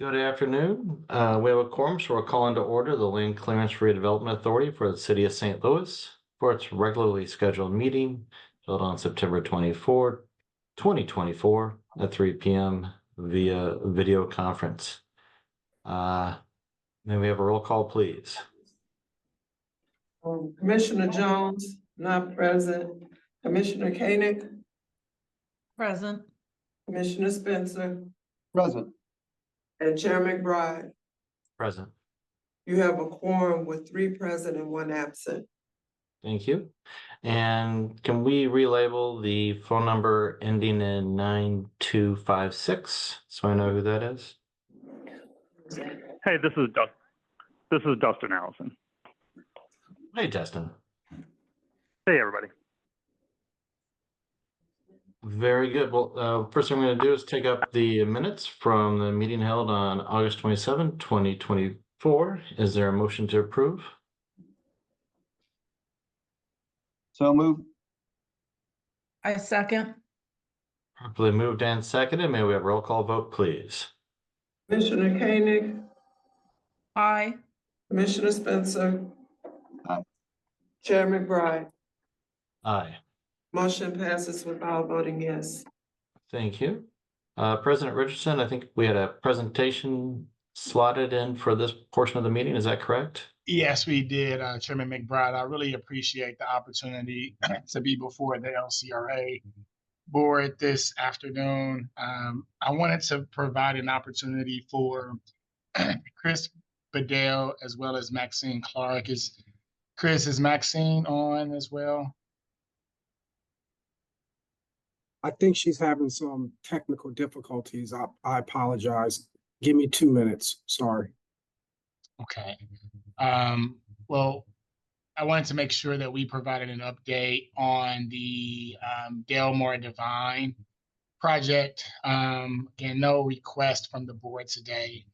Good afternoon. We have a quorum, so we're calling to order the Land Clearance Redevelopment Authority for the City of St. Louis for its regularly scheduled meeting held on September 24, 2024 at 3 p.m. via video conference. May we have a roll call, please? Commissioner Jones, not present. Commissioner Koenig, Present. Commissioner Spencer, Present. and Chair McBride. Present. You have a quorum with 3 present and 1 absent. Thank you. And can we relabel the phone number ending in 9256 so I know who that is? Hey, this is Dustin Allison. Hey, Justin. Hey, everybody. Very good. Well, first thing I'm going to do is take up the minutes from the meeting held on August 27, 2024. Is there a motion to approve? So moved. I second. Properly moved and seconded. May we have a roll call vote, please? Commissioner Koenig, Aye. Commissioner Spencer. Aye. Chair McBride. Aye. Motion passes without voting yes. Thank you. President Richardson, I think we had a presentation slotted in for this portion of the meeting. Is that correct? Yes, we did, Chairman McBride. I really appreciate the opportunity to be before the LCRA board this afternoon. I wanted to provide an opportunity for Chris Bedell as well as Maxine Clark. Is Maxine on as well? I think she's having some technical difficulties. I apologize. Give me 2 minutes. Sorry. Okay. Well, I wanted to make sure that we provided an update on the Delmore Divine project. Again, no request from the board today,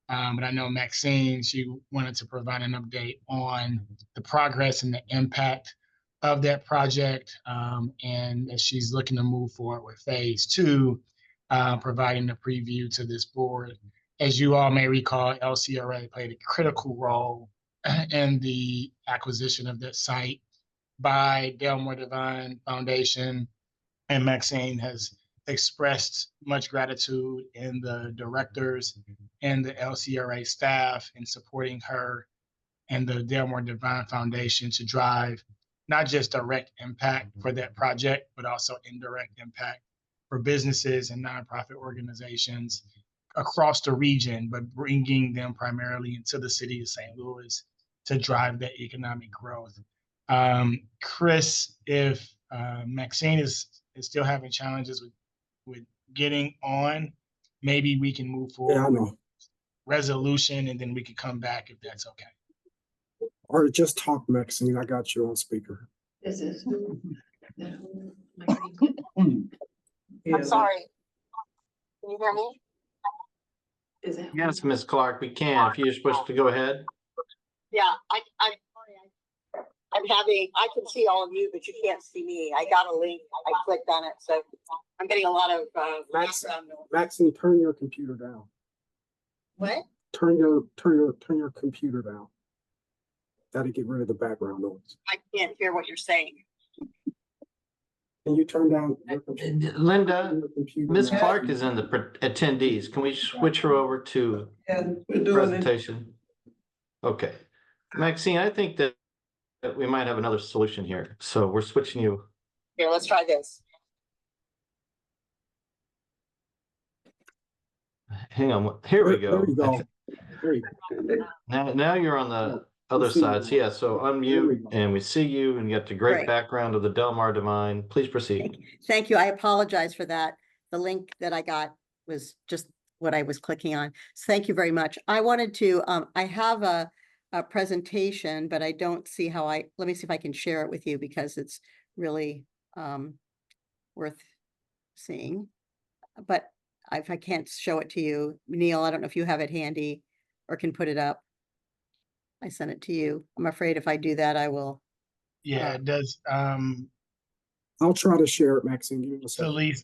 but I know Maxine, she wanted to provide an update on the progress and the impact of that project, and as she's looking to move forward with phase 2, providing a preview to this board. As you all may recall, LCRA played a critical role in the acquisition of that site by Delmore Divine Foundation, and Maxine has expressed much gratitude in the directors and the LCRA staff in supporting her and the Delmore Divine Foundation to drive not just direct impact for that project, but also indirect impact for businesses and nonprofit organizations across the region, but bringing them primarily into the city of St. Louis to drive that economic growth. Chris, if Maxine is still having challenges with getting on, maybe we can move forward. Yeah, I know. Resolution, and then we can come back if that's okay. Or just talk, Maxine. I got you on speaker. This is. Yeah. I'm sorry. Can you hear me? Is it? Yes, Ms. Clark, we can. If you just wish to go ahead. Yeah, I'm having, I can see all of you, but you can't see me. I got a link. I clicked on it, so I'm getting a lot of background noise. Maxine, turn your computer down. What? Turn your computer down. That'll get rid of the background noise. I can't hear what you're saying. Can you turn down your computer? Linda, Ms. now? Clark is in the attendees. Can we switch her over to Yeah, we're doing it. presentation? Okay. Maxine, I think that we might have another solution here. So we're switching you. Here, let's try this. Hang on. Here we go. There you go. There you go. Now you're on the other see side. you. So yeah, so There we unmute go. and we see you and you got the great Great. background of the Delmar Divine. Please proceed. Thank you. I apologize for that. The link that I got was just what I was clicking on. So thank you very much. I wanted to, I have a presentation, but I don't see how let me see if I can share it with you because it's really worth seeing. But if I can't show it to you, Neil, I don't know if you have it handy or can put it up. I sent it to you. I'm afraid if I do that, I will. Yeah, it does. I'll try to share it, Maxine. Give me a second. Elise,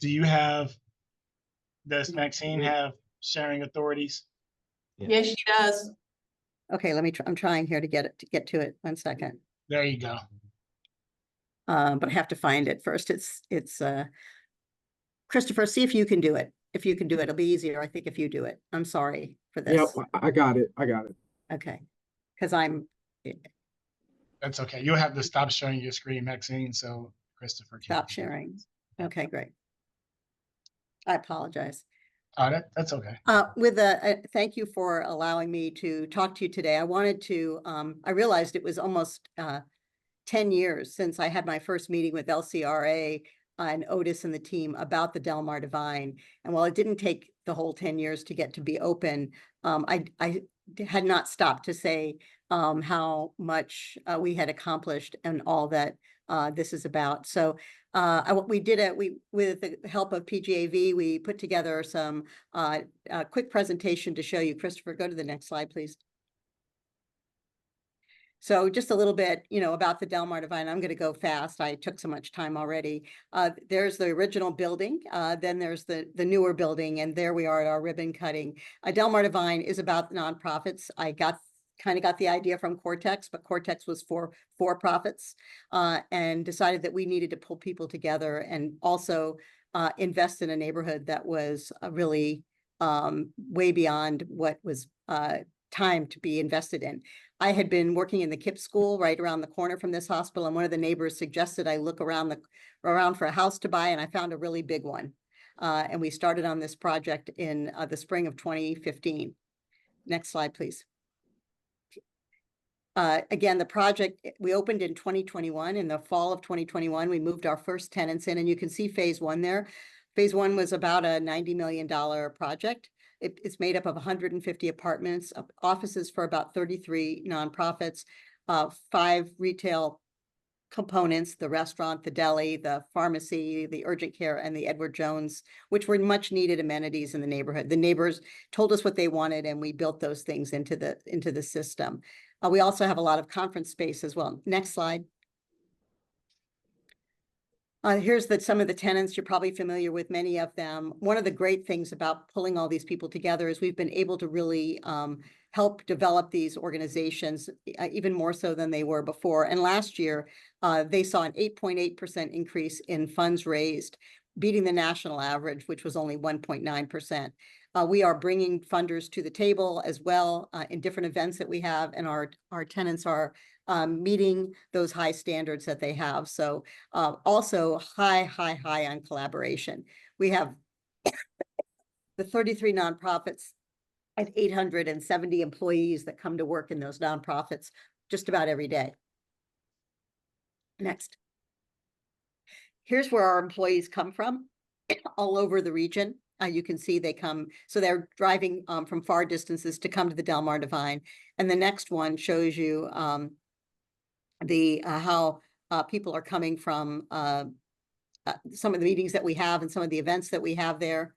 does Maxine have sharing authorities? Yes, she does. Okay, I'm trying here to get to it. 1 second. There you go. But I have to find it first. It's Christopher, see if you can do it. If you can do it, it'll be easier, I think, if you do it. I'm sorry for Yep, this. I got it. I got it. Okay, because I'm, That's okay. You'll have to stop sharing your screen, Maxine, so Christopher can. stop sharing. Okay, great. I apologize. That's okay. Thank you for allowing me to talk to you today. I wanted to, I realized it was almost 10 years since I had my first meeting with LCRA and Otis and the team about the Del Mar Divine. And while it didn't take the whole 10 years to get to be open, I had not stopped to say how much we had accomplished and all that this is about. So with the help of PGAV, we put together some quick presentation to show you. Christopher, go to the next slide, please. So just a little bit, about the Del Mar Divine. I'm going to go fast. I took so much time already. There's the original building. Then there's the newer building. And there we are at our ribbon cutting. Del Mar Divine is about nonprofits. I kind of got the idea from Cortex, but Cortex was for profits and decided that we needed to pull people together and also invest in a neighborhood that was really way beyond what was time to be invested in. I had been working in the KIPP school right around the corner from this hospital, and one of the neighbors suggested I look around for a house to buy, and I found a really big one. And we started on this project in the spring of 2015. Next slide, please. Again, the project, we opened in 2021. In the fall of 2021, we moved our first tenants in, and you can see phase one there. Phase one was about a $90 million project. It's made up of 150 apartments, offices for about 33 nonprofits, 5 retail components, the restaurant, the deli, the pharmacy, the urgent care, and the Edward Jones, which were much needed amenities in the neighborhood. The neighbors told us what they wanted, and we built those things into the system. We also have a lot of conference space as well. Next slide. Here's some of the tenants. You're probably familiar with many of them. One of the great things about pulling all these people together is we've been able to really help develop these organizations even more so than they were before. And last year, they saw an 8.8% increase in funds raised, beating the national average, which was only 1.9%. We are bringing funders to the table as well in different events that we have, and our tenants are meeting those high standards that they have. So also high on collaboration. We have the 33 nonprofits and 870 employees that come to work in those nonprofits just about every day. Next. Here's where our employees come from, all over the region. You can see they come, so they're driving from far distances to come to the Del Mar Divine. And the next one shows you how people are coming from some of the meetings that we have and some of the events that we have there.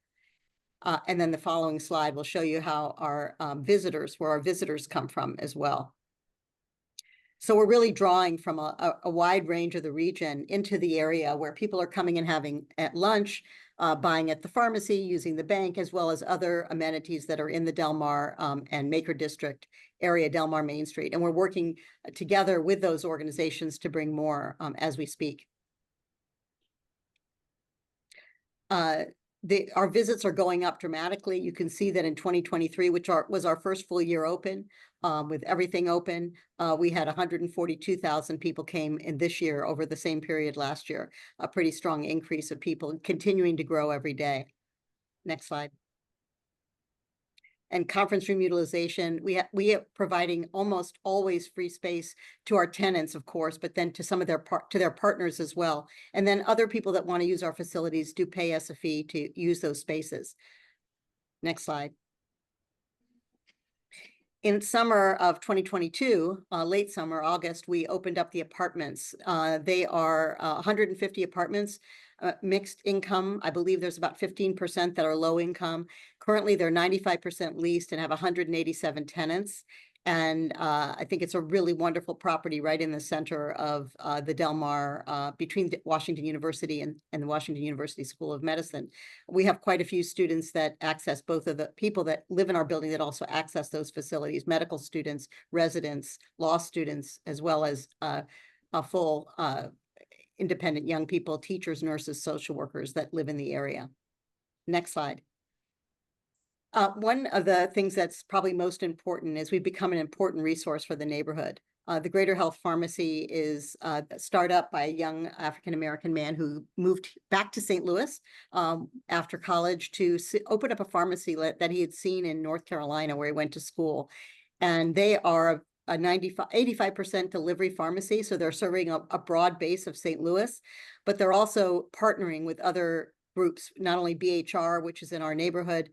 And then the following slide will show you how our where our visitors come from as well. So we're really drawing from a wide range of the region into the area where people are coming and having at lunch, buying at the pharmacy, using the bank, as well as other amenities that are in the Del Mar and Maker District area, Del Mar Main Street. And we're working together with those organizations to bring more as we speak. Our visits are going up dramatically. You can see that in 2023, which was our first full year open, with everything open, we had 142,000 people came in this year over the same period last year. A pretty strong increase of people continuing to grow every day. Next slide. And conference room utilization, we are providing almost always free space to our tenants, of course, but then to some of their partners as well. And then other people that want to use our facilities do pay us a fee to use those spaces. Next slide. In summer of 2022, late summer, August, we opened up the apartments. They are 150 apartments, mixed income. I believe there's about 15% that are low income. Currently, they're 95% leased and have 187 tenants. And I think it's a really wonderful property right in the center of the Del Mar, between Washington University and the Washington University School of Medicine. We have quite a few students that access, both of the people that live in our building that also access those facilities, medical students, residents, law students, as well as a full independent young people, teachers, nurses, social workers that live in the area. Next slide. One of the things that's probably most important is we've become an important resource for the neighborhood. The Greater Health Pharmacy is a startup by a young African-American man who moved back to St. Louis after college to open up a pharmacy that he had seen in North Carolina where he went to school. And they are a 85% delivery pharmacy. So they're serving a broad base of St. Louis, but they're also partnering with other groups, not only BHR, which is in our neighborhood,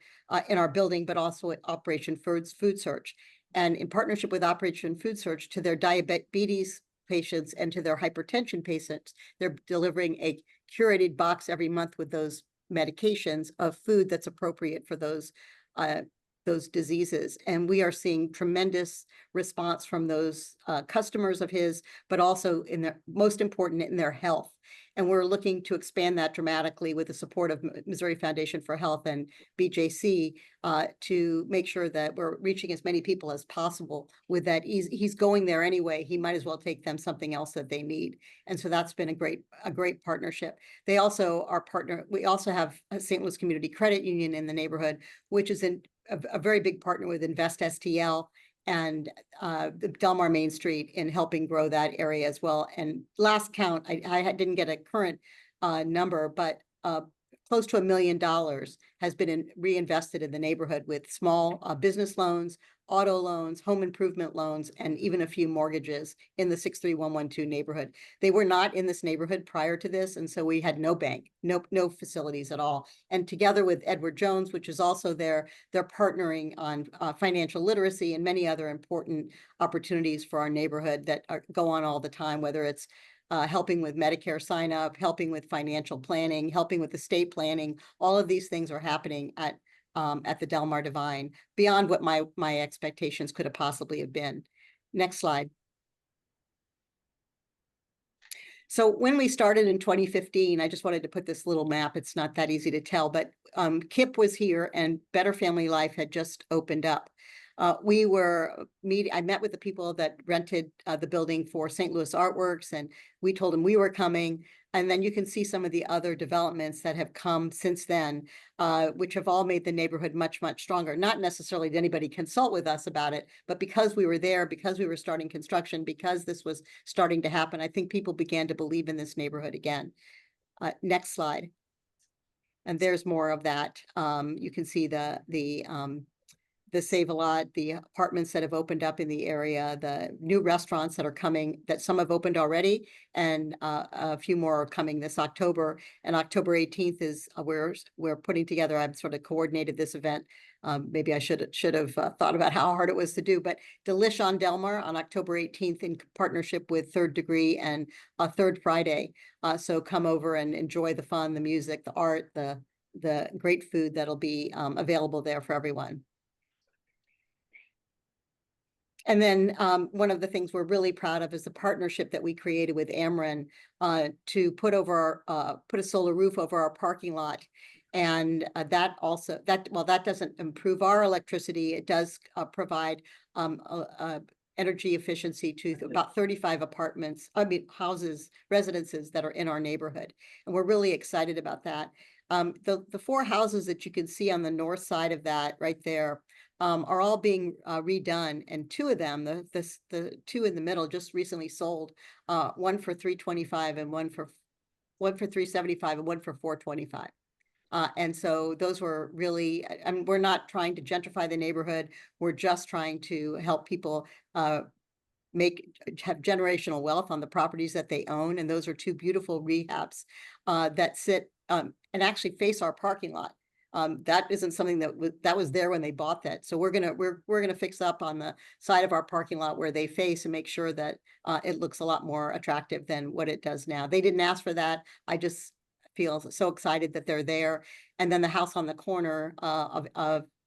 in our building, but also at Operation Food Search. And in partnership with Operation Food Search, to their diabetes patients and to their hypertension patients, they're delivering a curated box every month with those medications of food that's appropriate for those diseases. And we are seeing tremendous response from those customers of his, but also in their, most important, in their health. And we're looking to expand that dramatically with the support of Missouri Foundation for Health and BJC to make sure that we're reaching as many people as possible with that. He's going there anyway. He might as well take them something else that they need. And so that's been a great partnership. They also are partner. We also have a St. Louis Community Credit Union in the neighborhood, which is a very big partner with Invest STL and the Del Mar Main Street in helping grow that area as well. And last count, I didn't get a current number, but close to $1 million has been reinvested in the neighborhood with small business loans, auto loans, home improvement loans, and even a few mortgages in the 63112 neighborhood. They were not in this neighborhood prior to this, and so we had no bank, no facilities at all. And together with Edward Jones, which is also there, they're partnering on financial literacy and many other important opportunities for our neighborhood that go on all the time, whether it's helping with Medicare sign up, helping with financial planning, helping with estate planning. All of these things are happening at the Del Mar Divine beyond what my expectations could have possibly have been. Next slide. So when we started in 2015, I just wanted to put this little map. It's not that easy to tell, but KIP was here and Better Family Life had just opened up. I met with the people that rented the building for St. Louis Artworks, and we told them we were coming. And then you can see some of the other developments that have come since then, which have all made the neighborhood much, much stronger. Not necessarily did anybody consult with us about it, but because we were there, because we were starting construction, because this was starting to happen, I think people began to believe in this neighborhood again. Next slide. And there's more of that. You can see the Save-A-Lot, the apartments that have opened up in the area, the new restaurants that are coming, that some have opened already, and a few more are coming this October. And October 18th is we're putting together. I've sort of coordinated this event. Maybe I should have thought about how hard it was to do, but Delish on Del Mar on October 18th in partnership with Third Degree and Third Friday. So come over and enjoy the fun, the music, the art, the great food that'll be available there for everyone. And then one of the things we're really proud of is the partnership that we created with Ameren to put a solar roof over our parking lot. And that doesn't improve our electricity. It does provide energy efficiency to about 35 houses, residences that are in our neighborhood. And we're really excited about that. The 4 houses that you can see on the north side of that right there are all being redone, and 2 of them, the 2 in the middle, just recently sold. One for $325 and one for $375 and one for $425. And so those were really, I mean, we're not trying to gentrify the neighborhood. We're just trying to help people have generational wealth on the properties that they own. And those are 2 beautiful rehabs that sit and actually face our parking lot. That isn't something that was there when they bought that. So we're gonna fix up on the side of our parking lot where they face and make sure that it looks a lot more attractive than what it does now. They didn't ask for that. I just feel so excited that they're there. And then the house on the corner of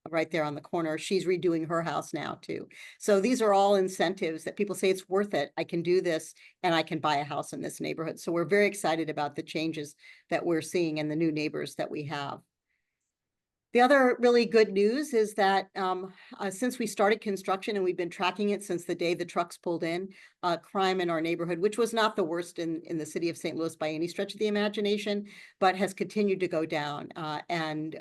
right there on the corner. She's redoing her house now too. So these are all incentives that people say it's worth it. I can do this and I can buy a house in this neighborhood. So we're very excited about the changes that we're seeing and the new neighbors that we have. The other really good news is that since we started construction and we've been tracking it since the day the trucks pulled in, crime in our neighborhood, which was not the worst in the city of St. Louis by any stretch of the imagination, but has continued to go down. And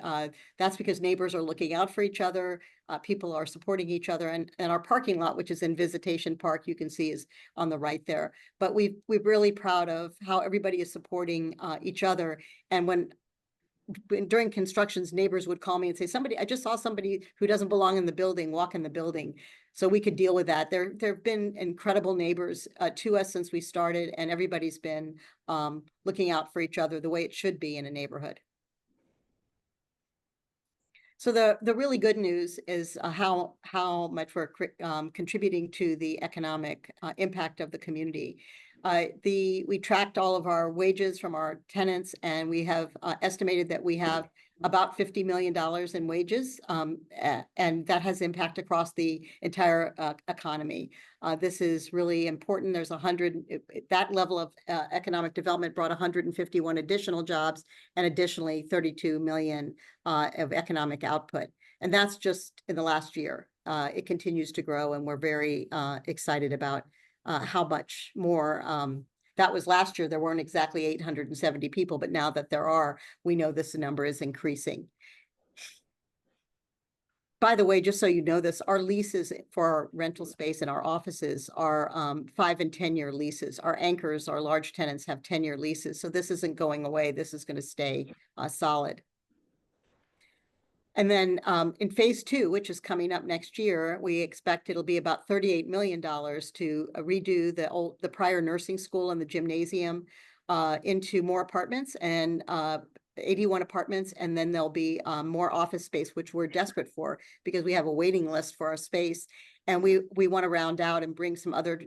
that's because neighbors are looking out for each other. People are supporting each other, and our parking lot, which is in Visitation Park, you can see is on the right there. But we're really proud of how everybody is supporting each other. And during constructions, neighbors would call me and say, I just saw somebody who doesn't belong in the building, walk in the building. So we could deal with that. There have been incredible neighbors to us since we started, and everybody's been looking out for each other the way it should be in a neighborhood. So the really good news is how much we're contributing to the economic impact of the community. We tracked all of our wages from our tenants, and we have estimated that we have about $50 million in wages, and that has impact across the entire economy. This is really important. There's that level of economic development brought 151 additional jobs, and additionally 32 million of economic output. And that's just in the last year. It continues to grow, and we're very excited about how much more. That was last year. There weren't exactly 870 people, but now that there are, we know this number is increasing. By the way, just so you know this, our leases for our rental space and our offices are 5 and 10-year leases. Our anchors, our large tenants, have 10-year leases. So this isn't going away. This is going to stay solid. And then in phase 2, which is coming up next year, we expect it'll be about $38 million to redo the prior nursing school and the gymnasium into more apartments, and 81 apartments. And then there'll be more office space, which we're desperate for because we have a waiting list for our space. And we want to round out and bring some other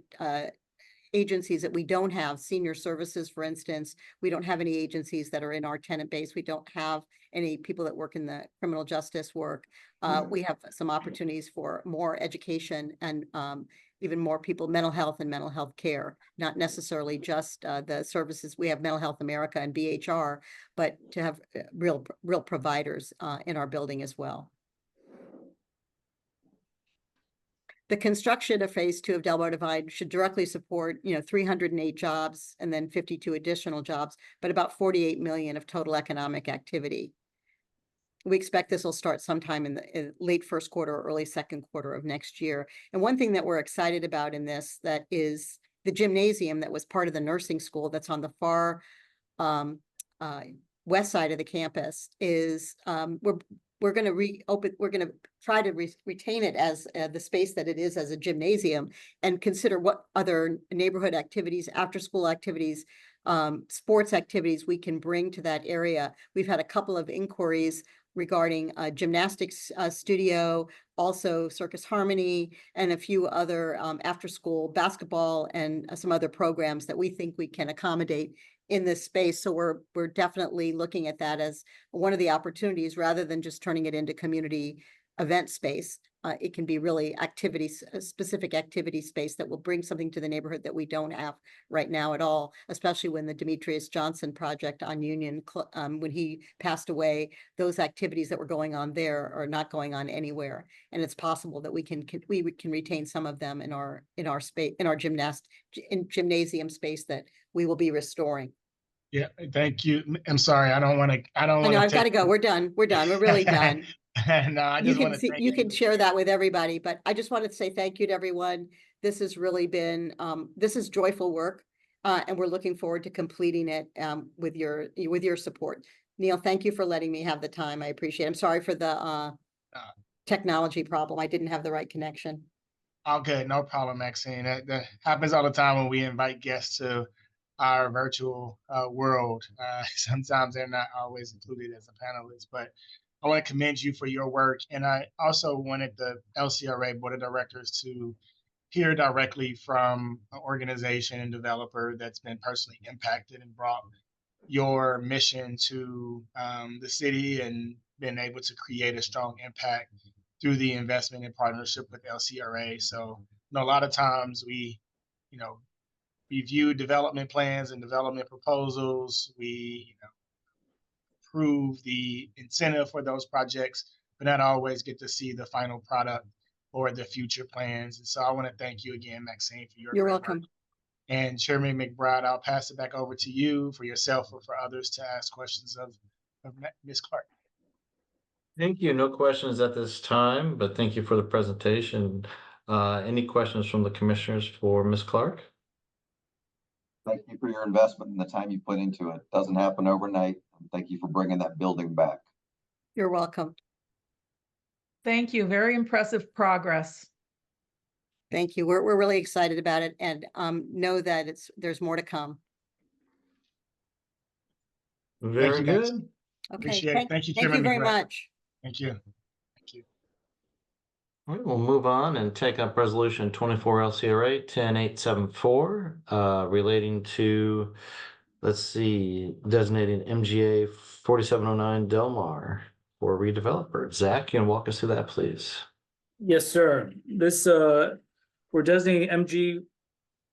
agencies that we don't have. Senior services, for instance, we don't have any agencies that are in our tenant base. We don't have any people that work in the criminal justice work. We have some opportunities for more education and even more people, mental health and mental health care, not necessarily just the services. We have Mental Health America and BHR, but to have real providers in our building as well. The construction of phase 2 of Delmar Divine should directly support, 308 jobs and then 52 additional jobs, but about 48 million of total economic activity. We expect this will start sometime in the late first quarter or early second quarter of next year. And one thing that we're excited about in this, that is the gymnasium that was part of the nursing school that's on the far west side of the campus, is we're going to reopen. We're going to try to retain it as the space that it is as a gymnasium, and consider what other neighborhood activities, after school activities, sports activities we can bring to that area. We've had a couple of inquiries regarding a gymnastics studio, also Circus Harmony, and a few other after school basketball and some other programs that we think we can accommodate in this space. So we're definitely looking at that as one of the opportunities, rather than just turning it into community event space. It can be really specific activity space that will bring something to the neighborhood that we don't have right now at all, especially when the Demetrius Johnson project on Union, when he passed away, those activities that were going on there are not going on anywhere. And it's possible that we can retain some of them in our space, in our gymnasium space that we will be restoring. Yeah, thank you. I'm sorry. I don't want to. I know I've got to go. We're done. We're really done. No, I just want to thank you can share that with everybody, but I just wanted to say thank you to everyone. This has really been this is joyful work, and we're looking forward to completing it with your support. Neil, thank you for letting me have the time. I appreciate it. I'm sorry for the technology problem. I didn't have the right connection. All good, no problem, Maxine. That happens all the time when we invite guests to our virtual world. Sometimes they're not always included as a panelist, but I want to commend you for your work. And I also wanted the LCRA Board of Directors to hear directly from an organization and developer that's been personally impacted and brought your mission to the city and been able to create a strong impact through the investment in partnership with LCRA. So, a lot of times we, review development plans and development proposals. We, approve the incentive for those projects, but not always get to see the final product or the future plans. And so I want to thank you again, Maxine, for your You're great work. welcome. And Chairman McBride, I'll pass it back over to you for yourself or for others to ask questions of Ms. Clark. Thank you. No questions at this time, but thank you for the presentation. Any questions from the commissioners for Ms. Clark? Thank you for your investment and the time you put into it. Doesn't happen overnight. Thank you for bringing that building back. You're welcome. Thank you. Very impressive progress. Thank you. We're really excited about it and know that there's more to come. Very you, guys. good. Okay. Appreciate it. Thank you, Thank you Chairman very McBride. much. Thank you. Thank you. All right, we'll move on and take up resolution 24 LCRA 10874, relating to, let's see, designating MGA 4709 Delmar for redeveloper. Zach, you can walk us through that, please? Yes, sir. This, we're designating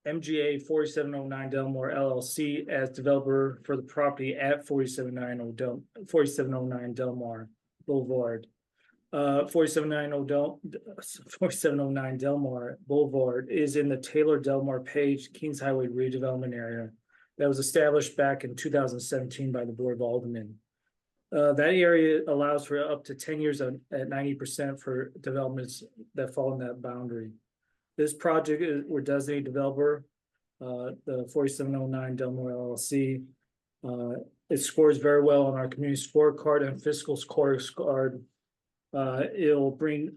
MGA 4709 Delmore LLC as developer for the property at 4709 Delmar Boulevard. 4709 Delmar Boulevard is in the Taylor Delmar Page Kings Highway redevelopment area that was established back in 2017 by the Board of Aldermen. That area allows for up to 10 years at 90% for developments that fall in that boundary. This project we're designated developer, the 4709 Delmore LLC. It scores very well on our community scorecard and fiscal scorecard. It'll bring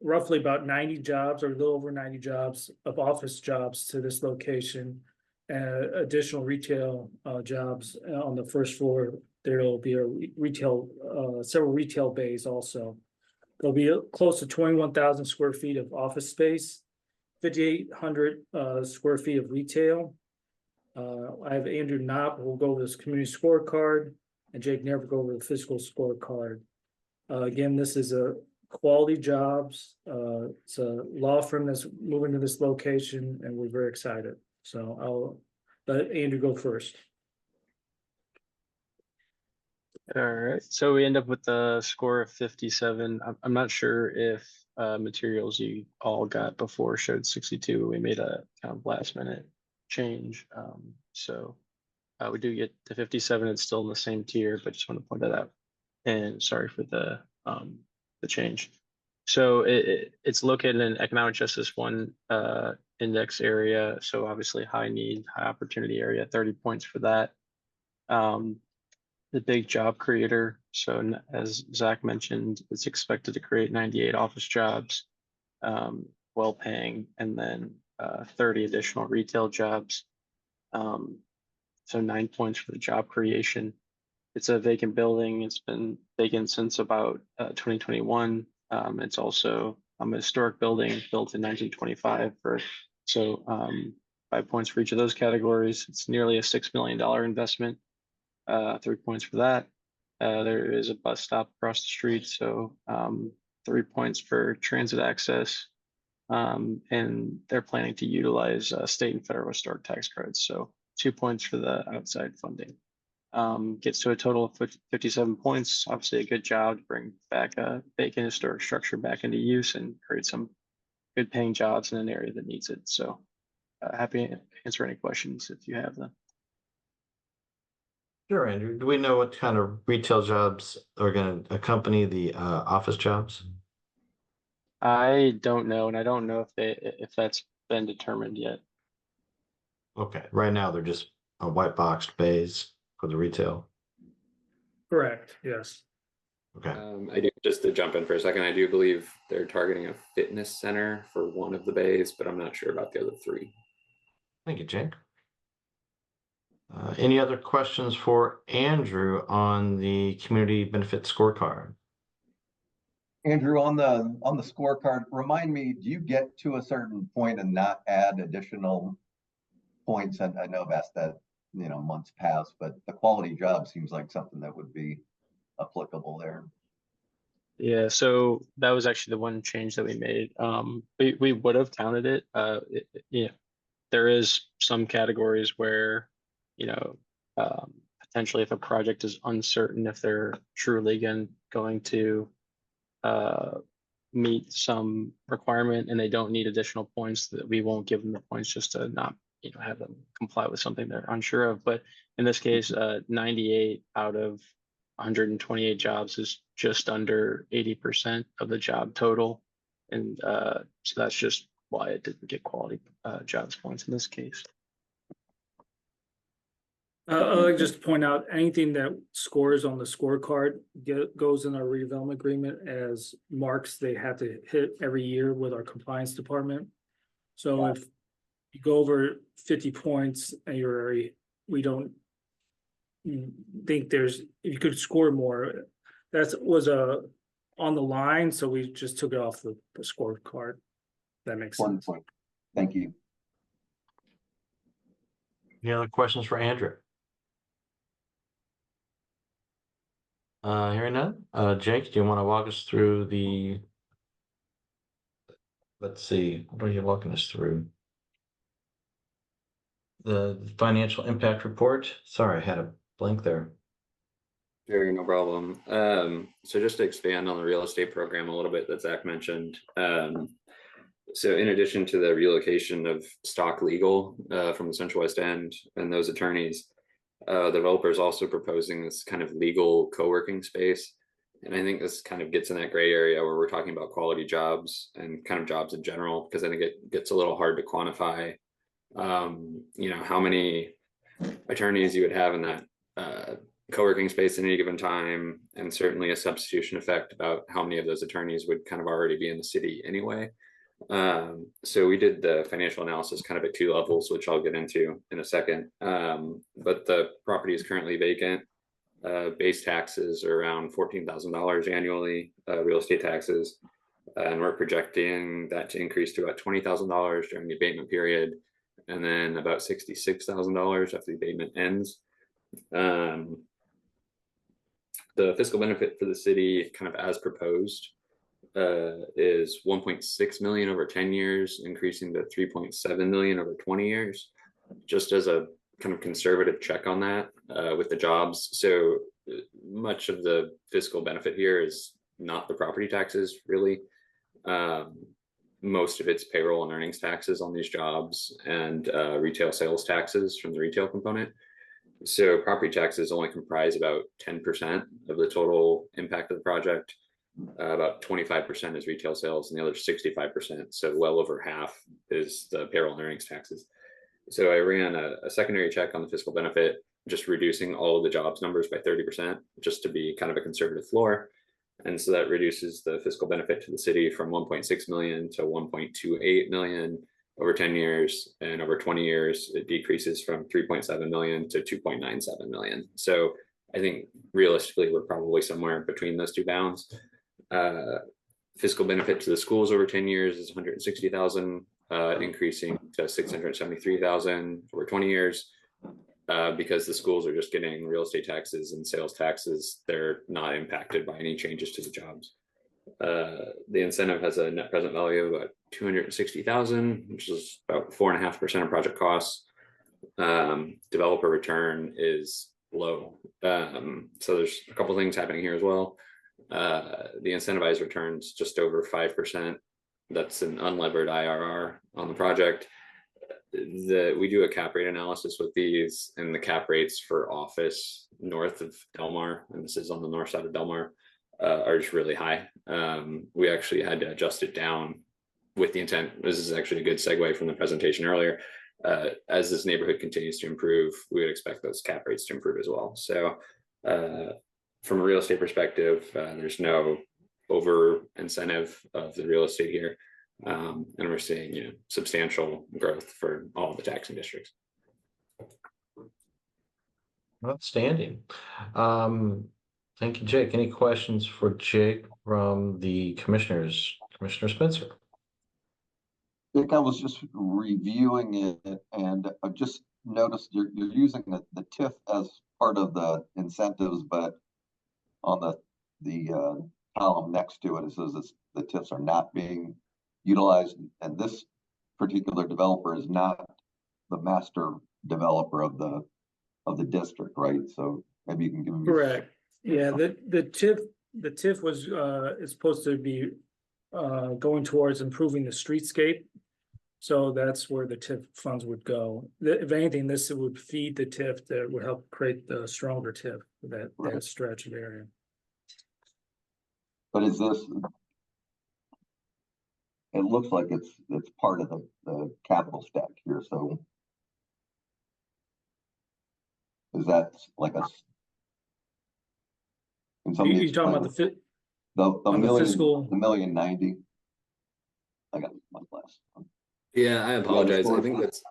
roughly about 90 jobs or a little over 90 jobs of office jobs to this location. And additional retail jobs on the first floor. There will be a retail, several retail bays also. There'll be close to 21,000 square feet of office space, 5,800 square feet of retail. I have Andrew Knopp who will go over this community scorecard, and Jake Never go over the fiscal scorecard. Again, this is a quality jobs. It's a law firm that's moving to this location, and we're very excited. So I'll let Andrew go first. All right, so we end up with a score of 57. I'm not sure if materials you all got before showed 62. We made a kind of last minute change. So we do get to 57. It's still in the same tier, but just want to point that out. And sorry for the change. So it's located in Economic Justice 1 index area. So obviously high need, high opportunity area, 30 points for that. The big job creator. So as Zach mentioned, it's expected to create 98 office jobs, well paying, and then 30 additional retail jobs. So 9 points for the job creation. It's a vacant building. It's been vacant since about 2021. It's also a historic building built in 1925. So 5 points for each of those categories. It's nearly a $6 million investment. 3 points for that. There is a bus stop across the street, so 3 points for transit access. And they're planning to utilize state and federal historic tax credits. So 2 points for the outside funding. Gets to a total of 57 points. Obviously a good job to bring back a vacant historic structure back into use and create some good paying jobs in an area that needs it. So happy to answer any questions if you have them. Sure, Andrew. Do we know what kind of retail jobs are going to accompany the office jobs? I don't know, and I don't know if that's been determined yet. Okay, right now they're just white boxed bays for the retail. Correct, yes. Okay. I do, just to jump in for a second, I do believe they're targeting a fitness center for one of the bays, but I'm not sure about the other three. Thank you, Jake. Any other questions for Andrew on the community benefit scorecard? Andrew, on the scorecard, remind me, do you get to a certain point and not add additional points? I know I've asked that, months past, but the quality job seems like something that would be applicable there. Yeah, so that was actually the one change that we made. We would have counted it. Yeah, there is some categories where, you know, potentially if a project is uncertain if they're truly going to meet some requirement and they don't need additional points, that we won't give them the points just to not, you know, have them comply with something they're unsure of. But in this case, 98 out of 128 jobs is just under 80% of the job total. And so that's just why it didn't get quality jobs points in this case. I'd like just to point out, anything that scores on the scorecard goes in our redevelopment agreement as marks they have to hit every year with our compliance department. So if you go over 50 points and we don't think if you could score more, that was on the line, so we just took it off the scorecard. That makes sense. Point. Thank you. Any other questions for Andrew? Hearing none. Jake, do you want to walk us through let's see, what are you walking us through? The financial impact report? Sorry, I had a blank there. Sure, no problem. So just to expand on the real estate program a little bit that Zach mentioned. So in addition to the relocation of Stock Legal from the Central West End and those attorneys, the developer is also proposing this kind of legal co-working space. And I think this kind of gets in that gray area where we're talking about quality jobs and kind of jobs in general, because I think it gets a little hard to quantify, you know, how many attorneys you would have in that co-working space at any given time, and certainly a substitution effect about how many of those attorneys would kind of already be in the city anyway. So we did the financial analysis kind of at 2 levels, which I'll get into in a second. But the property is currently vacant. Base taxes are around $14,000 annually, real estate taxes. And we're projecting that to increase to about $20,000 during the abatement period, and then about $66,000 after the abatement ends. The fiscal benefit for the city, kind of as proposed, is 1.6 million over 10 years, increasing to 3.7 million over 20 years, just as a kind of conservative check on that with the jobs. So much of the fiscal benefit here is not the property taxes, really. Most of it's payroll and earnings taxes on these jobs, and retail sales taxes from the retail component. So property taxes only comprise about 10% of the total impact of the project. About 25% is retail sales, and the other 65%, so well over half, is the payroll and earnings taxes. So I ran a secondary check on the fiscal benefit, just reducing all of the jobs numbers by 30%, just to be kind of a conservative floor. And so that reduces the fiscal benefit to the city from 1.6 million to 1.28 million over 10 years, and over 20 years, it decreases from 3.7 million to 2.97 million. So I think realistically, we're probably somewhere between those two bounds. Fiscal benefit to the schools over 10 years is 160,000, increasing to 673,000 over 20 years. Because the schools are just getting real estate taxes and sales taxes, they're not impacted by any changes to the jobs. The incentive has a net present value of about 260,000, which is about 4.5% of project costs. Developer return is low. So there's a couple things happening here as well. The incentivized returns just over 5%. That's an unlevered IRR on the project. We do a cap rate analysis with these, and the cap rates for office north of Delmar, and this is on the north side of Delmar, are just really high. We actually had to adjust it down with the intent. This is actually a good segue from the presentation earlier. As this neighborhood continues to improve, we would expect those cap rates to improve as well. So from a real estate perspective, there's no over incentive of the real estate here. And we're seeing substantial growth for all the taxing districts. Outstanding. Thank you, Jake. Any questions for Jake from the commissioners? Commissioner Spencer. I think I was just reviewing it, and I just noticed you're using the TIF as part of the incentives, but on the column next to it, it says the TIFs are not being utilized, and this particular developer is not the master developer of the district, right? So maybe you can give me. Correct. Yeah, the TIF was, is supposed to be, going towards improving the streetscape. So that's where the TIF funds would go. If anything, this would feed the TIF that would help create the stronger TIF for that Right. stretch of area. But is this? It looks like it's part of the capital stack here. So is that like a? Can somebody You talking explain about the fit? the on the million, fiscal- the 1,090,000? I got my class. Yeah, I apologize. I score think for- that's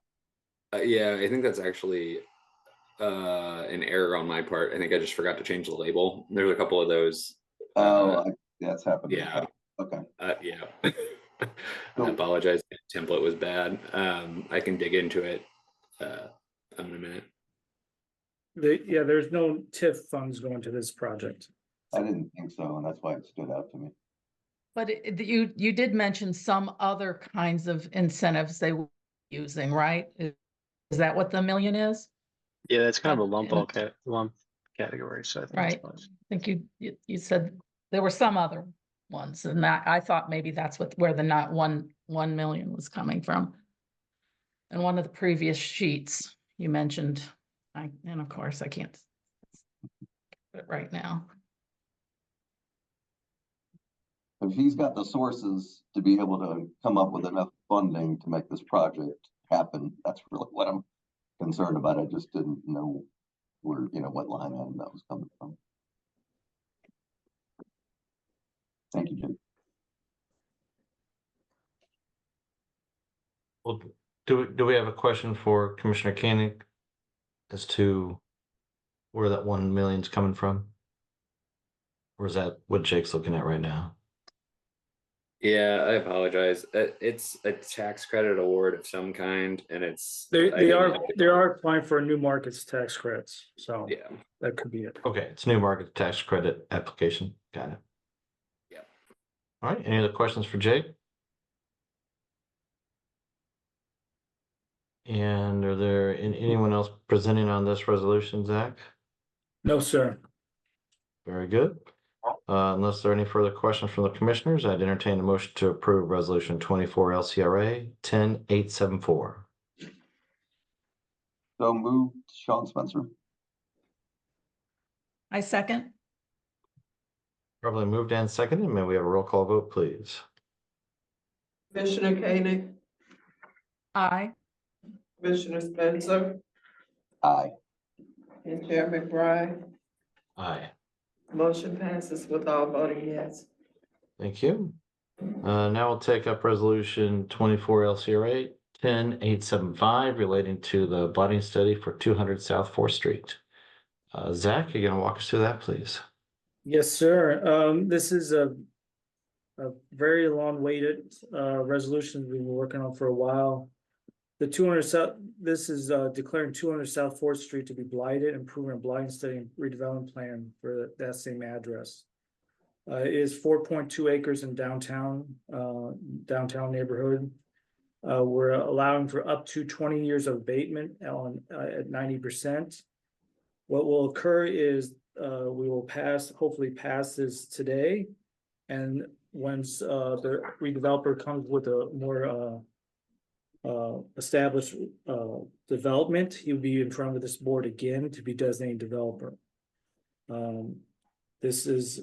yeah, I think that's actually an error on my part. I think I just forgot to change the label. There's a couple of those. That's happened. Yeah. Okay. Yeah. I apologize. The template was bad. I can dig into it in a minute. Yeah, there's no TIF funds going to this project. I didn't think so, and that's why it stood out to me. But you did mention some other kinds of incentives they were using, right? Is that what the million is? Yeah, that's kind of a And- lump category. So I think Right. it's close. I think you said there were some other ones, and that I thought maybe that's where the not 1 million was coming from. And one of the previous sheets you mentioned, and of course I can't do it right now. If he's got the sources to be able to come up with enough funding to make this project happen, that's really what I'm concerned about. I just didn't know where, what line item that was coming from. Thank you, Jim. Well, do we have a question for Commissioner Koenig as to where that 1 million's coming from? Or is that what Jake's looking at right now? Yeah, I apologize. It's a tax credit award of some kind, and it's They I didn't are have to- they are applying for new markets tax credits, so Yeah. that could be it. Okay, it's new market tax credit application. Got it. Yeah. All right, any other questions for Jake? And are there anyone else presenting on this resolution, Zach? No, sir. Very good. Unless there are any further questions from the commissioners, I'd entertain a motion to approve resolution 24 LCRA 10874. So moved, Sean Spencer. I second. Probably moved and seconded. May we have a roll call vote, please? Commissioner Koenig, Aye. Commissioner Spencer, Aye. and Chair McBride. Aye. Motion passes with all voting yes. Thank you. Now we'll take up resolution 24 LCRA 10875 relating to the blighting study for 200 South 4th Street. Zach, you're going to walk us through that, please. Yes, sir. This is a very long waited resolution we've been working on for a while. The 200 South, this is declaring 200 South 4th Street to be blighted, improving a blighting study and redevelopment plan for that same address. It is 4.2 acres in downtown neighborhood. We're allowing for up to 20 years of abatement at 90%. What will occur is we will hopefully pass this today. And once the redeveloper comes with a more established development, he'll be in front of this board again to be designated developer. This is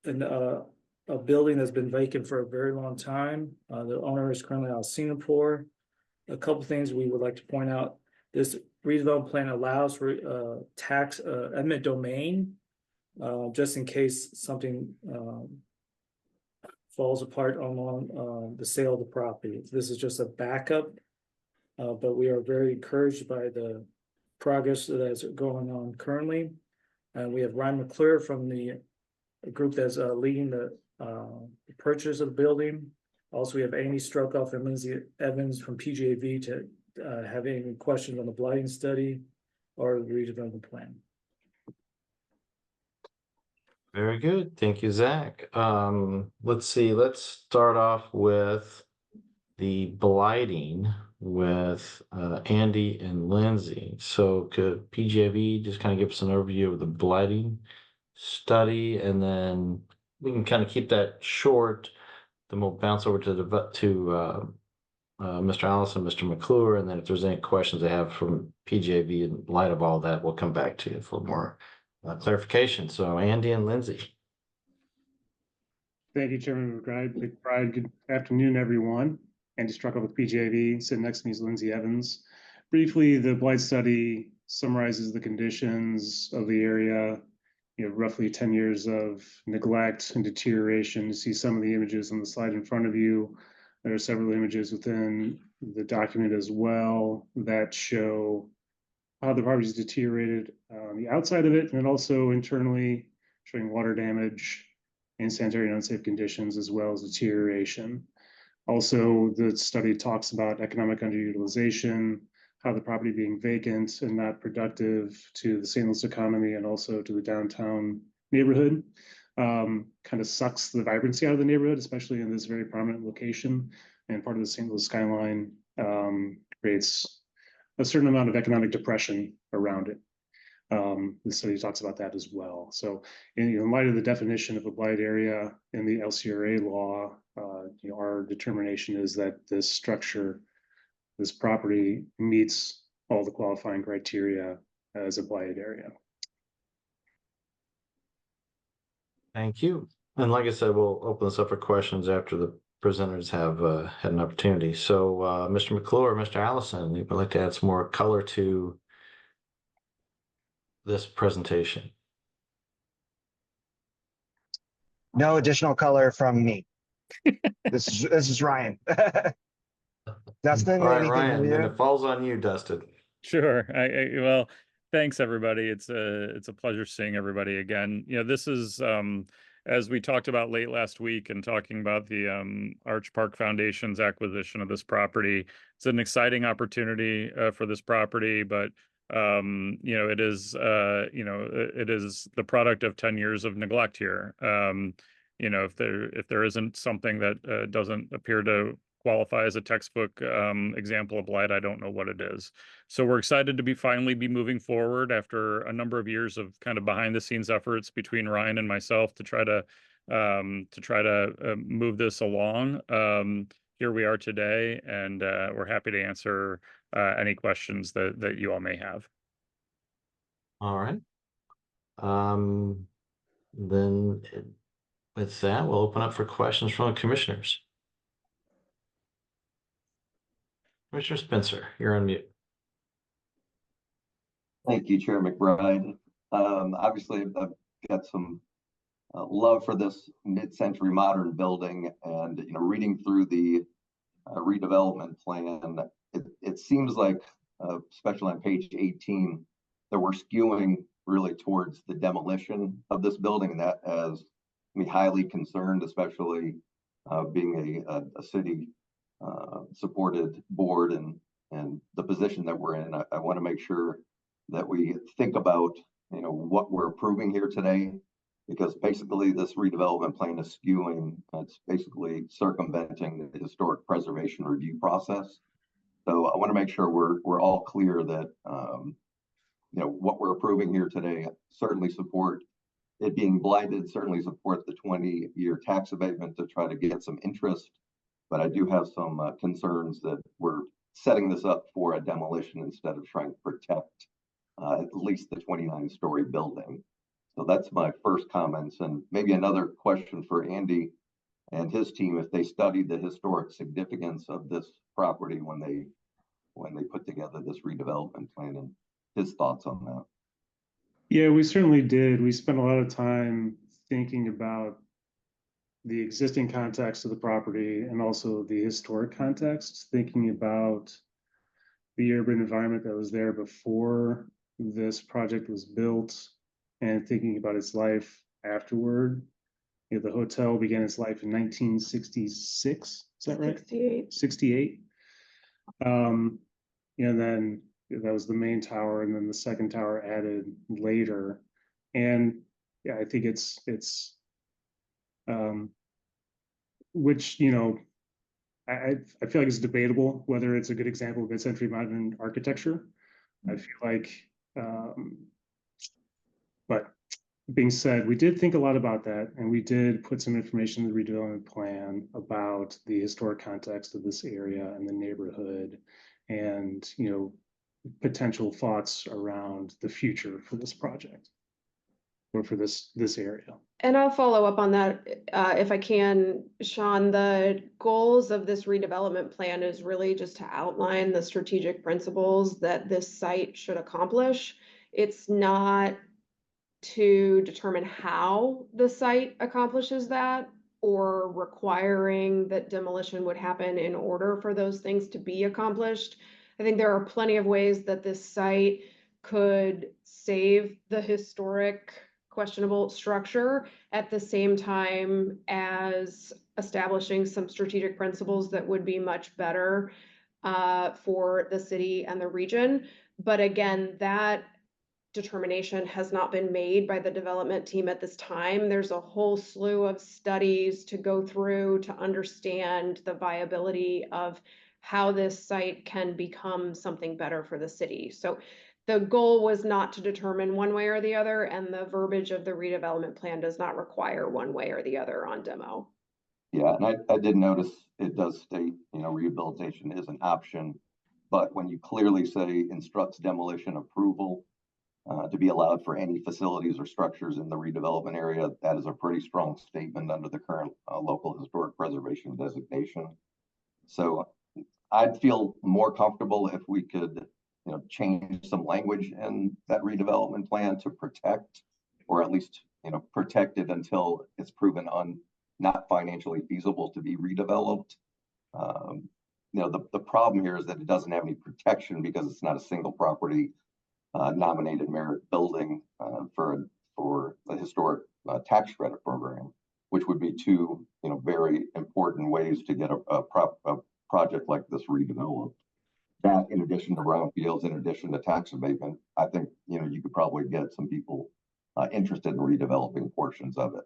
a building that's been vacant for a very long time. The owner is currently out of Singapore. A couple things we would like to point out: this redevelopment plan allows for tax eminent domain, just in case something falls apart on the sale of the property. This is just a backup, but we are very encouraged by the progress that's going on currently. And we have Ryan McClure from the group that's leading the purchase of the building. Also, we have Amy Strokoff and Lindsay Evans from PGAV to have any questions on the blighting study or the redevelopment plan. Very good. Thank you, Zach. Let's see, let's start off with the blighting with Andy and Lindsay. So could PGAV just kind of give us an overview of the blighting study, and then we can kind of keep that short. Then we'll bounce over to Mr. Allison, Mr. McClure, and then if there's any questions they have from PGAV in light of all that, we'll come back to you for more clarification. So Andy and Lindsay. Thank you, Chairman McBride. Good afternoon, everyone. Andy Struckle with PGAV. Sitting next to me is Lindsay Evans. Briefly, the blight study summarizes the conditions of the area. You know, roughly 10 years of neglect and deterioration. You see some of the images on the slide in front of you. There are several images within the document as well that show how the property is deteriorated on the outside of it, and also internally, showing water damage and sanitary and unsafe conditions, as well as deterioration. Also, the study talks about economic underutilization, how the property being vacant and not productive to the St. Louis economy and also to the downtown neighborhood. Kind of sucks the vibrancy out of the neighborhood, especially in this very prominent location. And part of the St. Louis skyline creates a certain amount of economic depression around it. The study talks about that as well. So in light of the definition of a blight area in the LCRA law, our determination is that this structure, this property meets all the qualifying criteria as a blighted area. Thank you. And like I said, we'll open this up for questions after the presenters have had an opportunity. So Mr. McClure, Mr. Allison, you would like to add some more color to this presentation? No additional color from me. This is Ryan. Dustin, All right, anything Ryan, from then you? it falls on you, Dustin. Sure. Well, thanks everybody. It's a pleasure seeing everybody again. You know, this is as we talked about late last week and talking about the Arch Park Foundation's acquisition of this property. It's an exciting opportunity for this property, but you know, it is it is the product of 10 years of neglect here. You know, if there isn't something that doesn't appear to qualify as a textbook example of blight, I don't know what it is. So we're excited to finally be moving forward after a number of years of kind of behind the scenes efforts between Ryan and myself to try to move this along. Here we are today, and we're happy to answer any questions that you all may have. All right. Then with that, we'll open up for questions from the commissioners. Commissioner Spencer, you're on mute. Thank you, Chair McBride. Obviously, I've got some love for this mid-century modern building, and reading through the redevelopment plan, it seems like, especially on page 18, that we're skewing really towards the demolition of this building, and that has me highly concerned, especially being a city supported board and the position that we're in. I want to make sure that we think about what we're approving here today, because basically this redevelopment plan is skewing, it's basically circumventing the historic preservation review process. So I want to make sure we're all clear that what we're approving here today certainly support it being blighted, certainly support the 20-year tax abatement to try to get some interest. But I do have some concerns that we're setting this up for a demolition instead of trying to protect at least the 29-story building. So that's my first comments, and maybe another question for Andy and his team, if they studied the historic significance of this property when they put together this redevelopment plan, and his thoughts on that. Yeah, we certainly did. We spent a lot of time thinking about the existing context of the property and also the historic context, thinking about the urban environment that was there before this project was built and thinking about its life afterward. The hotel began its life in 1966, is that right? 68. And then that was the main tower, and then the second tower added later. And yeah, I think it's which, you know, I feel like it's debatable whether it's a good example of mid-century modern architecture. I feel like, but being said, we did think a lot about that, and we did put some information in the redevelopment plan about the historic context of this area and the neighborhood, and, you know, potential thoughts around the future for this project or for this area. And I'll follow up on that if I can, Sean. The goals of this redevelopment plan is really just to outline the strategic principles that this site should accomplish. It's not to determine how the site accomplishes that or requiring that demolition would happen in order for those things to be accomplished. I think there are plenty of ways that this site could save the historic questionable structure at the same time as establishing some strategic principles that would be much better for the city and the region. But again, that determination has not been made by the development team at this time. There's a whole slew of studies to go through to understand the viability of how this site can become something better for the city. So the goal was not to determine one way or the other, and the verbiage of the redevelopment plan does not require one way or the other on demo. Yeah, and I did notice it does state, you know, rehabilitation is an option, but when you clearly say instructs demolition approval to be allowed for any facilities or structures in the redevelopment area, that is a pretty strong statement under the current local historic preservation designation. So I'd feel more comfortable if we could, you know, change some language in that redevelopment plan to protect, or at least, you know, protect it until it's proven not financially feasible to be redeveloped. You know, the problem here is that it doesn't have any protection because it's not a single property nominated merit building for the historic tax credit program, which would be two, you know, very important ways to get a project like this redeveloped. That, in addition to brownfields, in addition to tax abatement, I think, you know, you could probably get some people interested in redeveloping portions of it.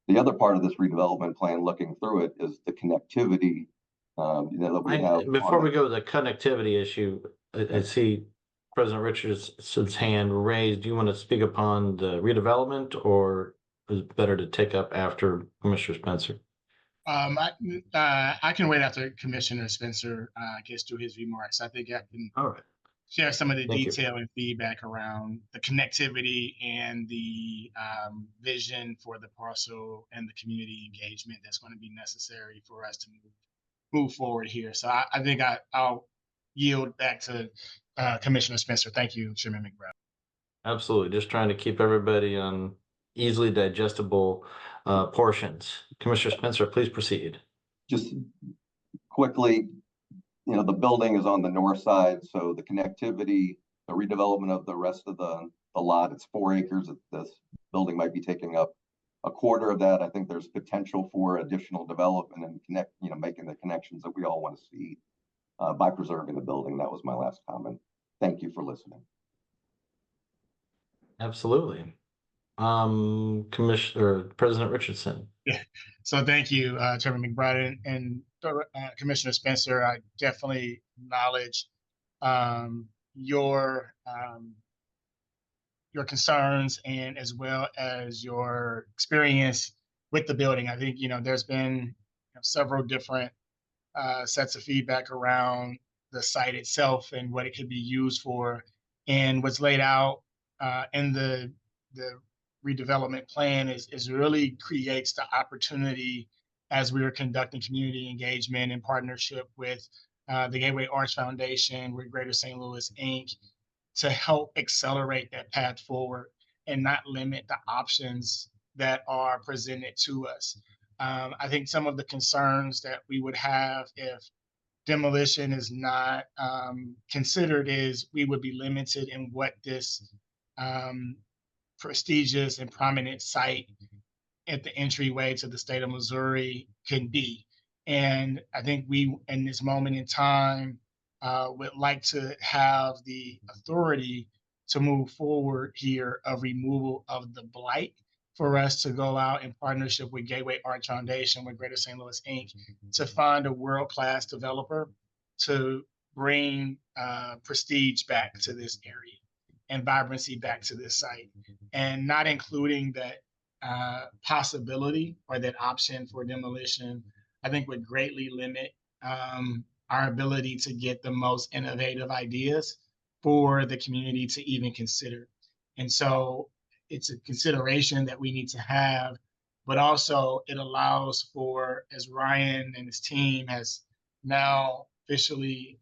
The other part of this redevelopment plan, looking through it, is the connectivity. You know, that we have. Before we go to the connectivity issue, I see President Richardson's hand raised. Do you want to speak upon the redevelopment, or is it better to take up after Commissioner Spencer? I can wait after Commissioner Spencer gets through his remarks. I think I can share some of the detail and feedback around the connectivity and the vision for the parcel and the community engagement that's going to be necessary for us to move forward here. So I think I'll yield back to Commissioner Spencer. Thank you, Chairman McBride. Absolutely. Just trying to keep everybody on easily digestible portions. Commissioner Spencer, please proceed. Just quickly, you know, the building is on the north side, so the connectivity, the redevelopment of the rest of the lot, it's 4 acres. This building might be taking up a quarter of that. I think there's potential for additional development and making the connections that we all want to see by preserving the building. That was my last comment. Thank you for listening. Absolutely. Commissioner President Richardson. Yeah. So thank you, Chairman McBride and Commissioner Spencer. I definitely acknowledge your concerns and as well as your experience with the building. I think, you know, there's been several different sets of feedback around the site itself and what it could be used for, and what's laid out in the redevelopment plan is really creates the opportunity as we are conducting community engagement in partnership with the Gateway Arts Foundation, with Greater St. Louis, Inc., to help accelerate that path forward and not limit the options that are presented to us. I think some of the concerns that we would have if demolition is not considered is we would be limited in what this prestigious and prominent site at the entryway to the state of Missouri can be. And I think we, in this moment in time, would like to have the authority to move forward here of removal of the blight for us to go out in partnership with Gateway Arts Foundation, with Greater St. Louis Inc., to find a world-class developer to bring prestige back to this area and vibrancy back to this site, and not including that possibility or that option for demolition, I think would greatly limit our ability to get the most innovative ideas for the community to even consider. And so it's a consideration that we need to have, but also it allows for, as Ryan and his team has now officially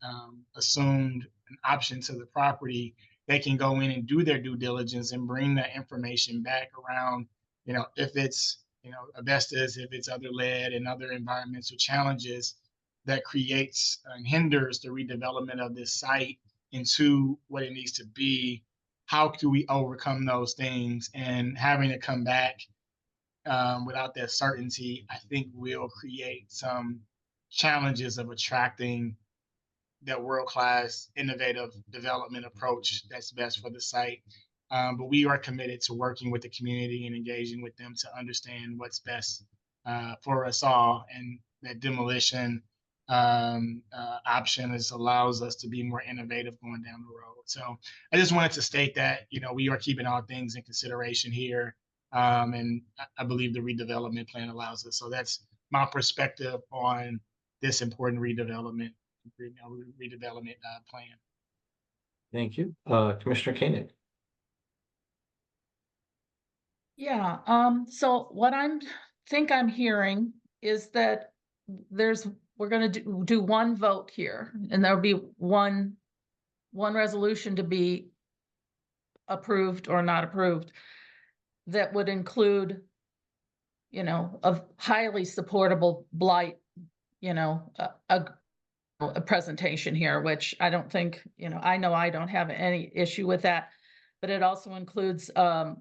assumed an option to the property, they can go in and do their due diligence and bring that information back around, if it's, asbestos, if it's other lead and other environmental challenges that creates and hinders the redevelopment of this site into what it needs to be. How do we overcome those things? And having to come back without that certainty, I think will create some challenges of attracting that world-class innovative development approach that's best for the site. But we are committed to working with the community and engaging with them to understand what's best for us all. And that demolition option allows us to be more innovative going down the road. So I just wanted to state that, we are keeping all things in consideration here. And I believe the redevelopment plan allows us. So that's my perspective on this important redevelopment plan. Thank you. Commissioner Koenig. Yeah, so what I'm hearing is that we're gonna do one vote here, and there'll be one resolution to be approved or not approved that would include, a highly supportable blight, a presentation here, which I don't think, I know I don't have any issue with that, but it also includes, a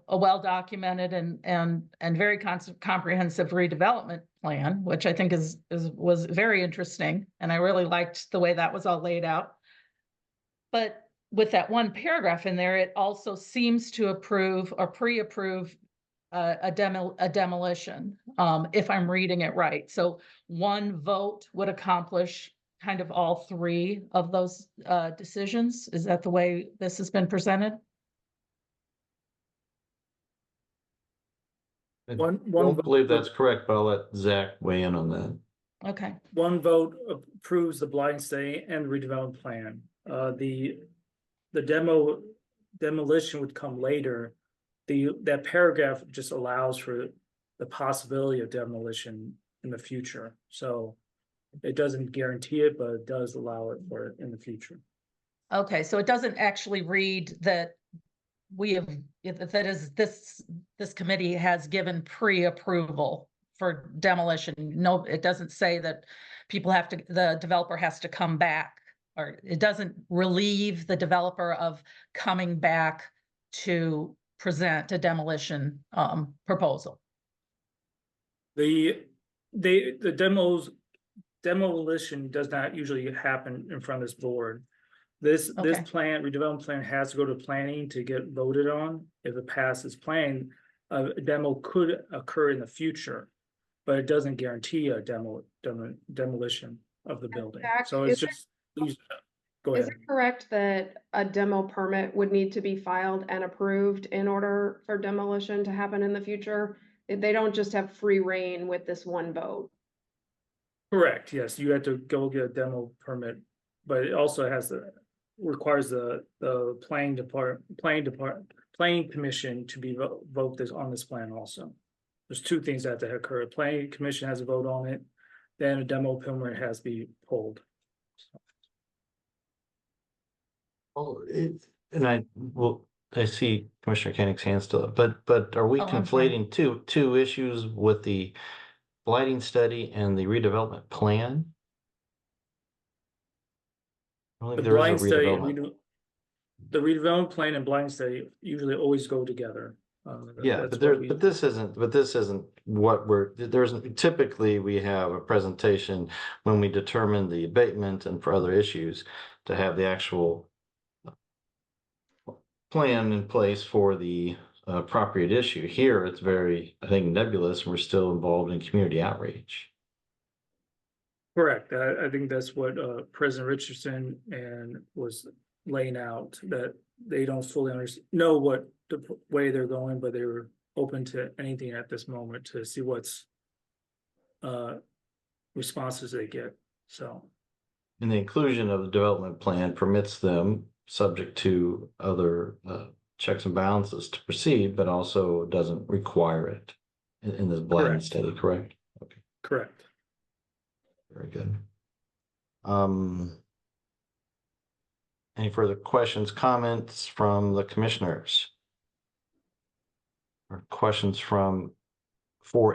well-documented and very comprehensive redevelopment plan, which I think was very interesting. And I really liked the way that was all laid out. But with that one paragraph in there, it also seems to approve or pre-approve a demolition, if I'm reading it right. So one vote would accomplish kind of all three of those decisions. Is that the way this has been presented? I One don't vote believe that's correct, but I'll let Zach weigh in on that. Okay. One vote approves the blind study and redevelopment plan. The demolition would come later. That paragraph just allows for the possibility of demolition in the future. So it doesn't guarantee it, but it does allow it for it in the future. Okay, so it doesn't actually read that this committee has given pre-approval for demolition. No, it doesn't say that the developer has to come back, or it doesn't relieve the developer of coming back to present a demolition proposal. The demolition does not usually happen in front of this board. This redevelopment plan has to go to planning to get voted on. If it passes planning, a demo could occur in the future, but it doesn't guarantee a demolition of the building. Zach, So it's just, go is ahead. it correct that a demo permit would need to be filed and approved in order for demolition to happen in the future? They don't just have free reign with this one vote. Correct, yes, you have to go get a demo permit, but it also requires the planning commission to be vote this on this plan also. There's two things that have to occur. Planning commission has a vote on it, then a demo permit has to be pulled. Well, I see Commissioner Koenig's hand still up, but are we conflating two issues with the blighting study and the redevelopment plan? I believe there is a redevelopment. The redevelopment plan and blind study usually always go together. Yeah, but this isn't what typically we have a presentation when we determine the abatement and for other issues to have the actual plan in place for the property at issue. Here, it's very, I think, nebulous, and we're still involved in community outreach. Correct. I think that's what President Richardson and was laying out, that they don't fully know what the way they're going, but they were open to anything at this moment to see what's responses they get. So And the inclusion of the development plan permits them, subject to other checks and balances, to proceed, but also doesn't require it in this blind Correct. study, correct? Okay, correct. very good. Any further questions, comments from the commissioners? Or questions for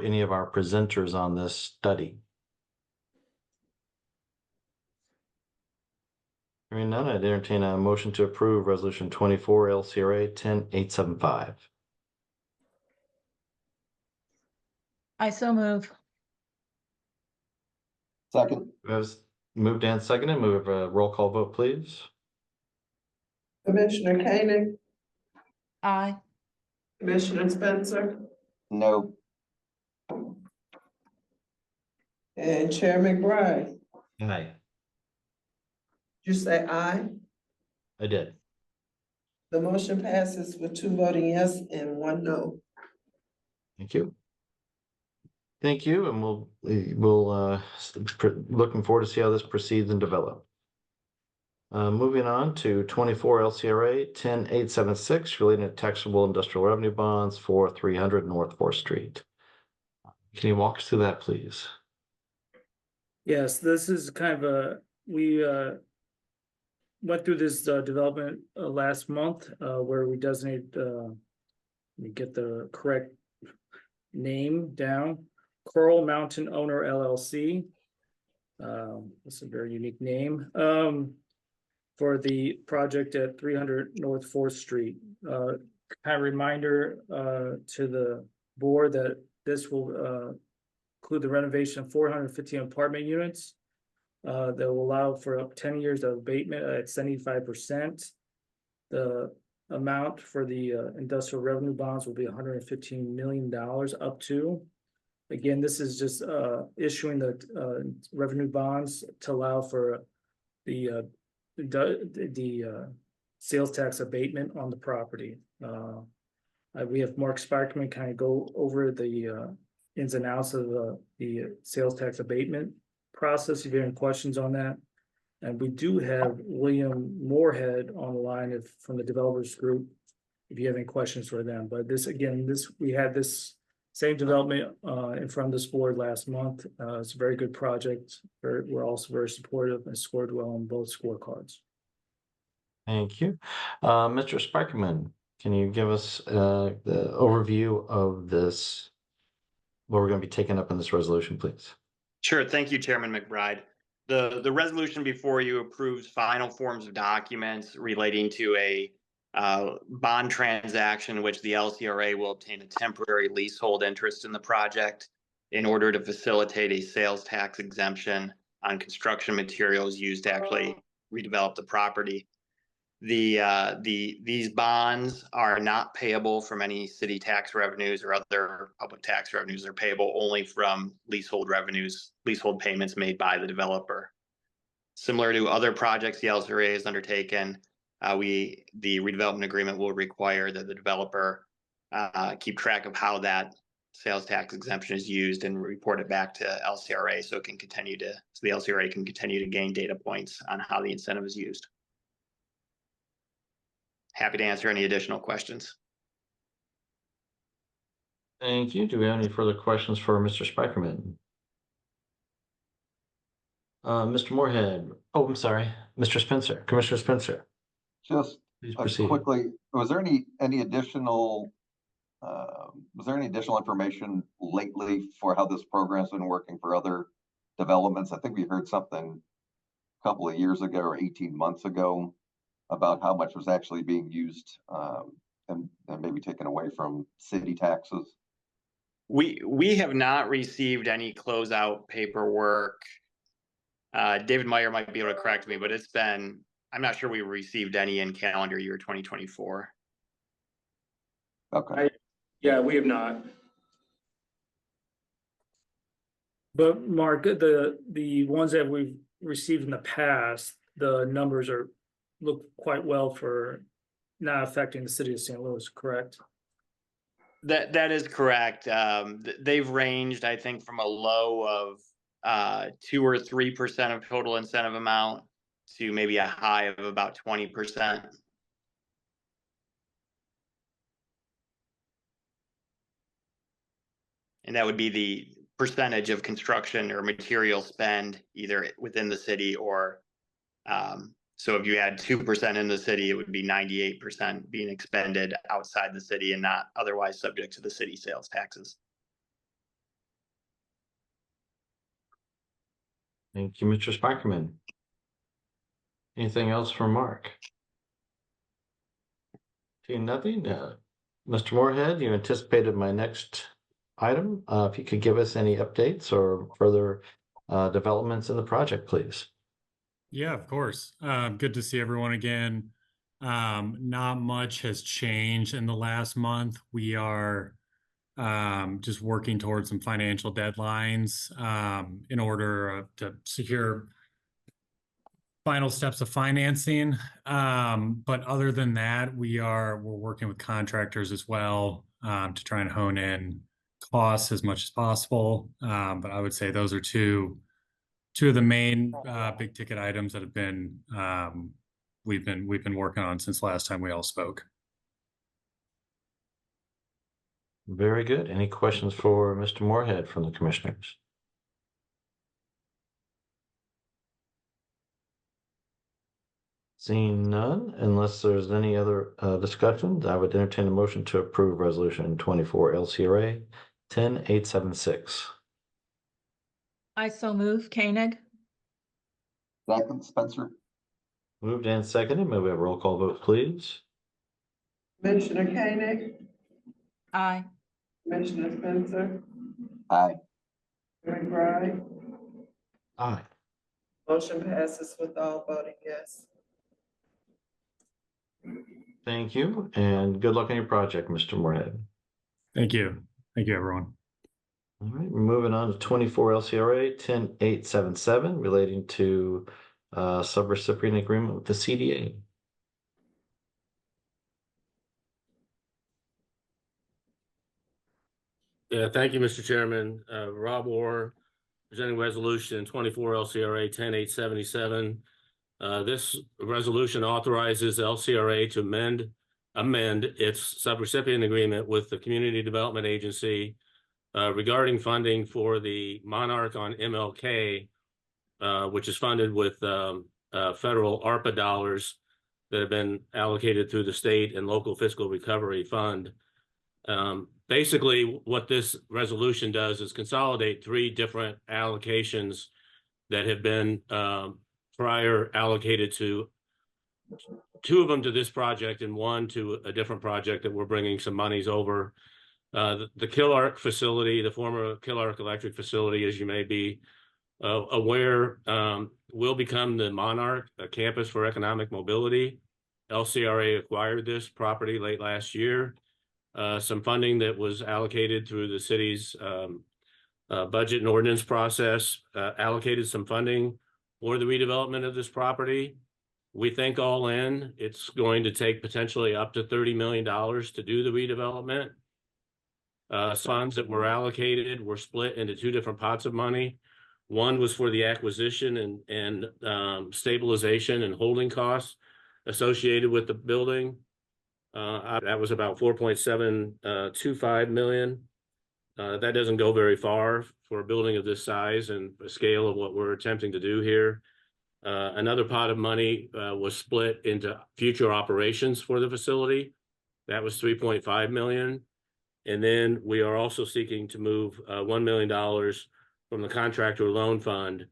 any of our presenters on this study? Hearing none, I'd entertain a motion to approve Resolution 24 LCRA 10875. I so move. Second, Moved and seconded. Move a roll call vote, please. Commissioner Koenig, Aye. Commissioner Spencer, no, and Chair McBride. Aye. You say aye? I did. The motion passes with 2 voting yes and 1 no. Thank you. Thank you, and we'll looking forward to see how this proceeds and develop. Moving on to 24 LCRA 10876 relating to taxable industrial revenue bonds for 300 North 4th Street. Can you walk us through that, please? Yes, this is kind of we went through this development last month where we designate, we get the correct name down, Coral Mountain Owner LLC. That's a very unique name for the project at 300 North 4th Street. Kind of reminder to the board that this will include the renovation of 415 apartment units that will allow for up 10 years of abatement at 75%. The amount for the industrial revenue bonds will be $115 million up to. Again, this is just issuing the revenue bonds to allow for the sales tax abatement on the property. We have Mark Sparkman kind of go over the ins and outs of the sales tax abatement process, if you have any questions on that. And we do have William Moorhead on the line from the developers group, if you have any questions for them. But this, again, we had this same development in front of this board last month. It's a very good project. We're also very supportive and scored well on both scorecards. Thank you. Mr. Sparkman, can you give us the overview of this, what we're going to be taking up in this resolution, please? Sure. Thank you, Chairman McBride. The resolution before you approves final forms of documents relating to a bond transaction in which the LCRA will obtain a temporary leasehold interest in the project in order to facilitate a sales tax exemption on construction materials used to actually redevelop the property. These bonds are not payable from any city tax revenues or other public tax revenues. They're payable only from leasehold revenues, leasehold payments made by the developer. Similar to other projects the LCRA has undertaken, the redevelopment agreement will require that the developer keep track of how that sales tax exemption is used and report it back to LCRA so the LCRA can continue to gain data points on how the incentive is used. Happy to answer any additional questions. Thank you. Do we have any further questions for Mr. Spikerman? Mr. Moorhead. Oh, I'm sorry, Mr. Spencer, Commissioner Spencer. just Please proceed. quickly, was there any additional information lately for how this program's been working for other developments? I think we heard something a couple of years ago or 18 months ago about how much was actually being used and maybe taken away from city taxes. We have not received any closeout paperwork. David Meyer might be able to correct me, but I'm not sure we received any in calendar year 2024. Okay, Yeah, we have not. But Mark, the ones that we've received in the past, the numbers look quite well for not affecting the city of St. Louis, correct? That is correct. They've ranged, I think, from a low of 2 or 3% of total incentive amount to maybe a high of about 20%. And that would be the percentage of construction or material spend either within the city or so if you had 2% in the city, it would be 98% being expended outside the city and not otherwise subject to the city sales taxes. Thank you, Mr. Sparkman. Anything else from Mark? Seeing nothing, Mr. Moorhead, you anticipated my next item. If you could give us any updates or further developments in the project, please. Yeah, of course. Good to see everyone again. Not much has changed in the last month. We are just working towards some financial deadlines in order to secure final steps of financing. But other than that, we're working with contractors as well to try and hone in costs as much as possible. But I would say those are two of the main big ticket items that have been we've been working on since last time we all spoke. Very good. Any questions for Mr. Moorhead from the commissioners? Seeing none, unless there's any other discussions, I would entertain a motion to approve resolution 24 LCRA 10876. I so move, Koenig. second, Spencer. Moved and seconded. May we have a roll call vote, please? Commissioner Koenig, Aye. Commissioner Spencer, Aye. McBride. Aye. Motion passes with all voting yes. Thank you, and good luck on your project, Mr. Moorhead. Thank you. Thank you, everyone. All right, we're moving on to 24 LCRA 10877 relating to subrecipient agreement with the CDA. Yeah, thank you, Mr. Chairman. Rob Orr, presenting resolution 24 LCRA 10877. This resolution authorizes LCRA to amend its subrecipient agreement with the Community Development Agency regarding funding for the Monarch on MLK, which is funded with federal ARPA dollars that have been allocated through the state and local fiscal recovery fund. Basically, what this resolution does is consolidate 3 different allocations that have been prior allocated to 2 of them to this project and 1 to a different project that we're bringing some monies over. The Killark facility, the former Killark Electric facility, as you may be aware, will become the Monarch, a campus for economic mobility. LCRA acquired this property late last year. Some funding that was allocated through the city's budget and ordinance process allocated some funding for the redevelopment of this property. We think all in, it's going to take potentially up to $30 million to do the redevelopment. Funds that were allocated were split into 2 different pots of money. One was for the acquisition and stabilization and holding costs associated with the building. That was about $4.725 million. That doesn't go very far for a building of this size and the scale of what we're attempting to do here. Another pot of money was split into future operations for the facility. That was $3.5 million. And then we are also seeking to move $1 million from the contractor loan fund,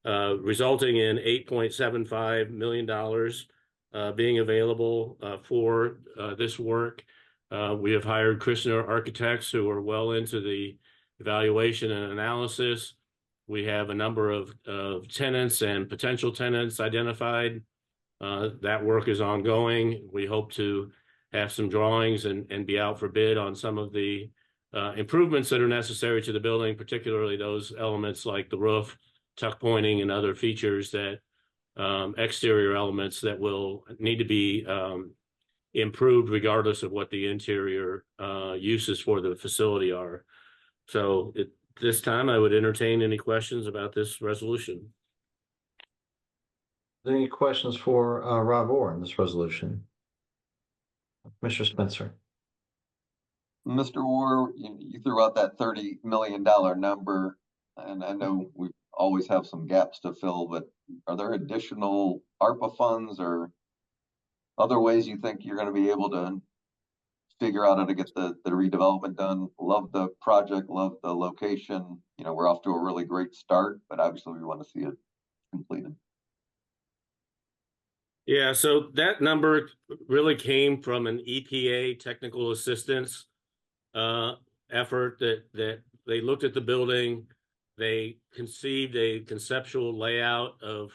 resulting in $8.75 million being available for this work. We have hired Christner Architects who are well into the evaluation and analysis. We have a number of tenants and potential tenants identified. That work is ongoing. We hope to have some drawings and be out for bid on some of the improvements that are necessary to the building, particularly those elements like the roof, tuck pointing, and other features that exterior elements that will need to be improved regardless of what the interior uses for the facility are. So at this time, I would entertain any questions about this resolution. Any questions for Rob Orr on this resolution? Mr. Spencer. Mr. War, you threw out that $30 million number, and I know we always have some gaps to fill, but are there additional ARPA funds or other ways you think you're going to be able to figure out how to get the redevelopment done? Love the project, love the location. You know, we're off to a really great start, but obviously we want to see it completed. Yeah, so that number really came from an EPA technical assistance effort that they looked at the building. They conceived a conceptual layout of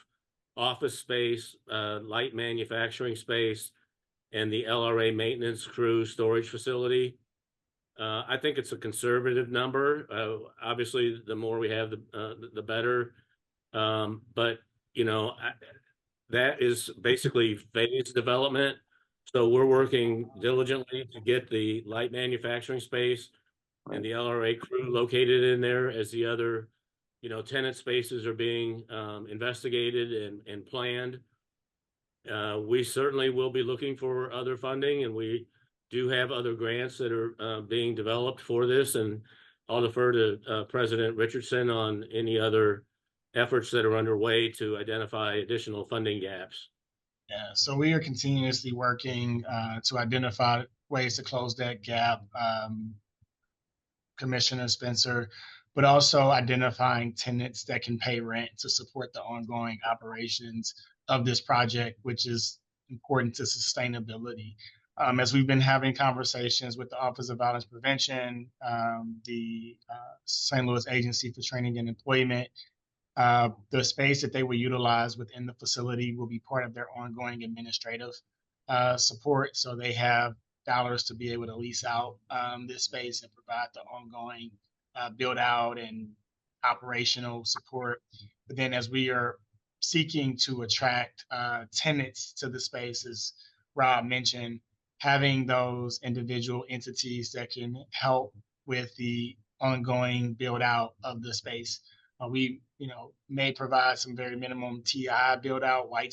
office space, light manufacturing space, and the LRA maintenance crew storage facility. I think it's a conservative number. Obviously, the more we have, the better. But you know, that is basically phased development. So we're working diligently to get the light manufacturing space and the LRA crew located in there as the other, you know, tenant spaces are being investigated and planned. We certainly will be looking for other funding, and we do have other grants that are being developed for this. And I'll defer to President Richardson on any other efforts that are underway to identify additional funding gaps. Yeah, so we are continuously working to identify ways to close that gap, Commissioner Spencer, but also identifying tenants that can pay rent to support the ongoing operations of this project, which is important to sustainability. As we've been having conversations with the Office of Violence Prevention, the St. Louis Agency for Training and Employment, the space that they will utilize within the facility will be part of their ongoing administrative support. So they have dollars to be able to lease out this space and provide the ongoing build out and operational support. But then as we are seeking to attract tenants to the space, as Rob mentioned, having those individual entities that can help with the ongoing build out of the space. We, you know, may provide some very minimum TI build out, white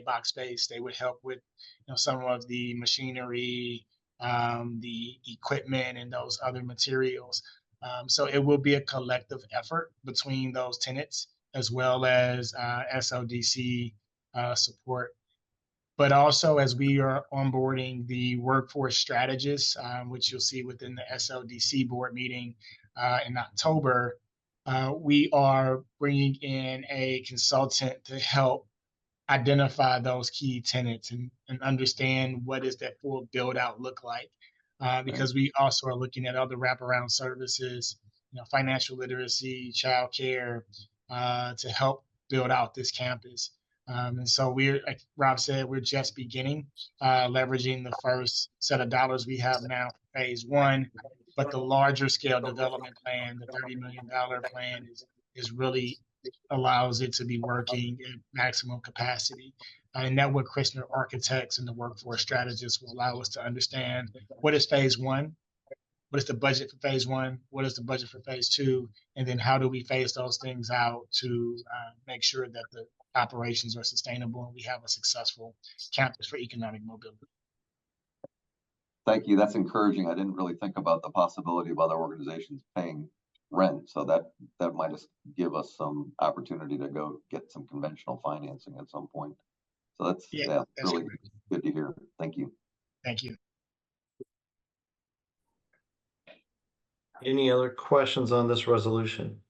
box space. They would help with, you know, some of the machinery, the equipment, and those other materials. So it will be a collective effort between those tenants as well as SLDC support. But also, as we are onboarding the workforce strategists, which you'll see within the SLDC board meeting in October, we are bringing in a consultant to help identify those key tenants and understand what does that full build out look like. Because we also are looking at other wraparound services, you know, financial literacy, childcare, to help build out this campus. And so we're, like Rob said, we're just beginning, leveraging the first set of dollars we have now for phase one, but the larger scale development plan, the $30 million plan is really allows it to be working at maximum capacity. And that what Christner architects and the workforce strategists will allow us to understand what is phase one, what is the budget for phase one, what is the budget for phase two, and then how do we phase those things out to make sure that the operations are sustainable and we have a successful campus for economic mobility. Thank you. That's encouraging. I didn't really think about the possibility of other organizations paying rent. So that might just give us some opportunity to go get some conventional financing at some point. So that's really good to hear. Thank you. Thank you. Any other questions on this resolution?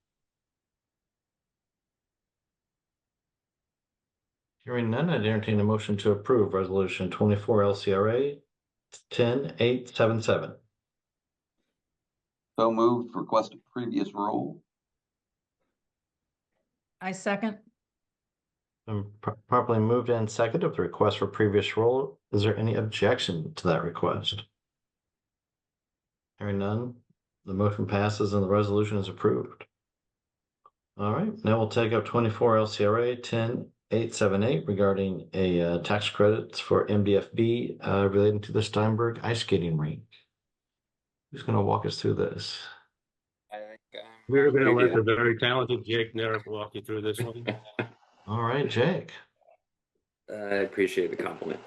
Hearing none, I'd entertain a motion to approve resolution 24 LCRA 10877. So moved. Request a previous rule. I second. Properly moved and seconded with the request for previous roll. Is there any objection to that request? Hearing none, the motion passes and the resolution is approved. All right, now we'll take up 24 LCRA 10878 regarding a tax credits for MDFB relating to the Steinberg ice skating rink. Who's going to walk us through this? We're going to let the very talented Jake Nerrick walk you through this one. All right, Jake. I appreciate the compliment.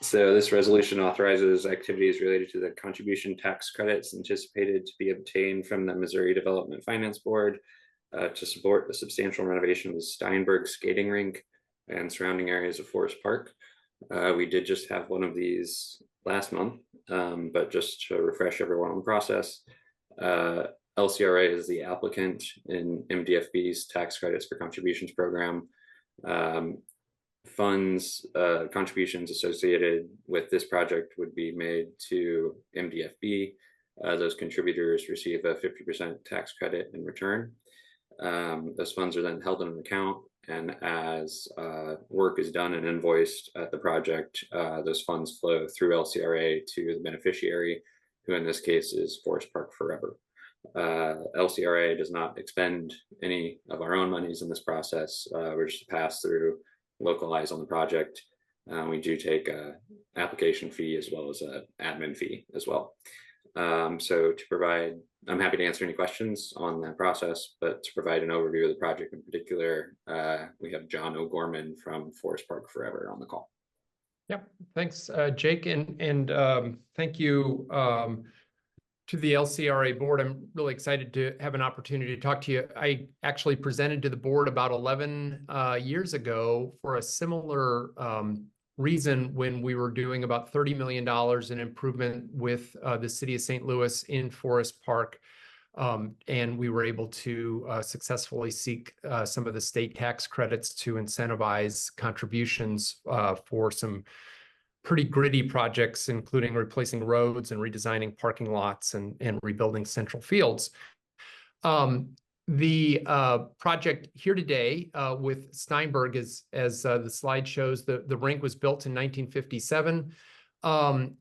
So this resolution authorizes activities related to the contribution tax credits anticipated to be obtained from the Missouri Development Finance Board to support the substantial renovation of the Steinberg skating rink and surrounding areas of Forest Park. We did just have one of these last month, but just to refresh everyone on the process, LCRA is the applicant in MDFB's tax credits for contributions program. Funds, contributions associated with this project would be made to MDFB. Those contributors receive a 50% tax credit in return. Those funds are then held in an account, and as work is done and invoiced at the project, those funds flow through LCRA to the beneficiary, who in this case is Forest Park Forever. LCRA does not expend any of our own monies in this process. We're just a pass through, localize on the project. We do take a application fee as well as an admin fee as well. So to provide, I'm happy to answer any questions on that process, but to provide an overview of the project in particular, we have John O'Gorman from Forest Park Forever on the call. Yep, thanks, Jake, and thank you to the LCRA board. I'm really excited to have an opportunity to talk to you. I actually presented to the board about 11 years ago for a similar reason when we were doing about $30 million in improvement with the city of St. Louis in Forest Park. And we were able to successfully seek some of the state tax credits to incentivize contributions for some pretty gritty projects, including replacing roads and redesigning parking lots and rebuilding central fields. The project here today with Steinberg is, as the slide shows, the rink was built in 1957.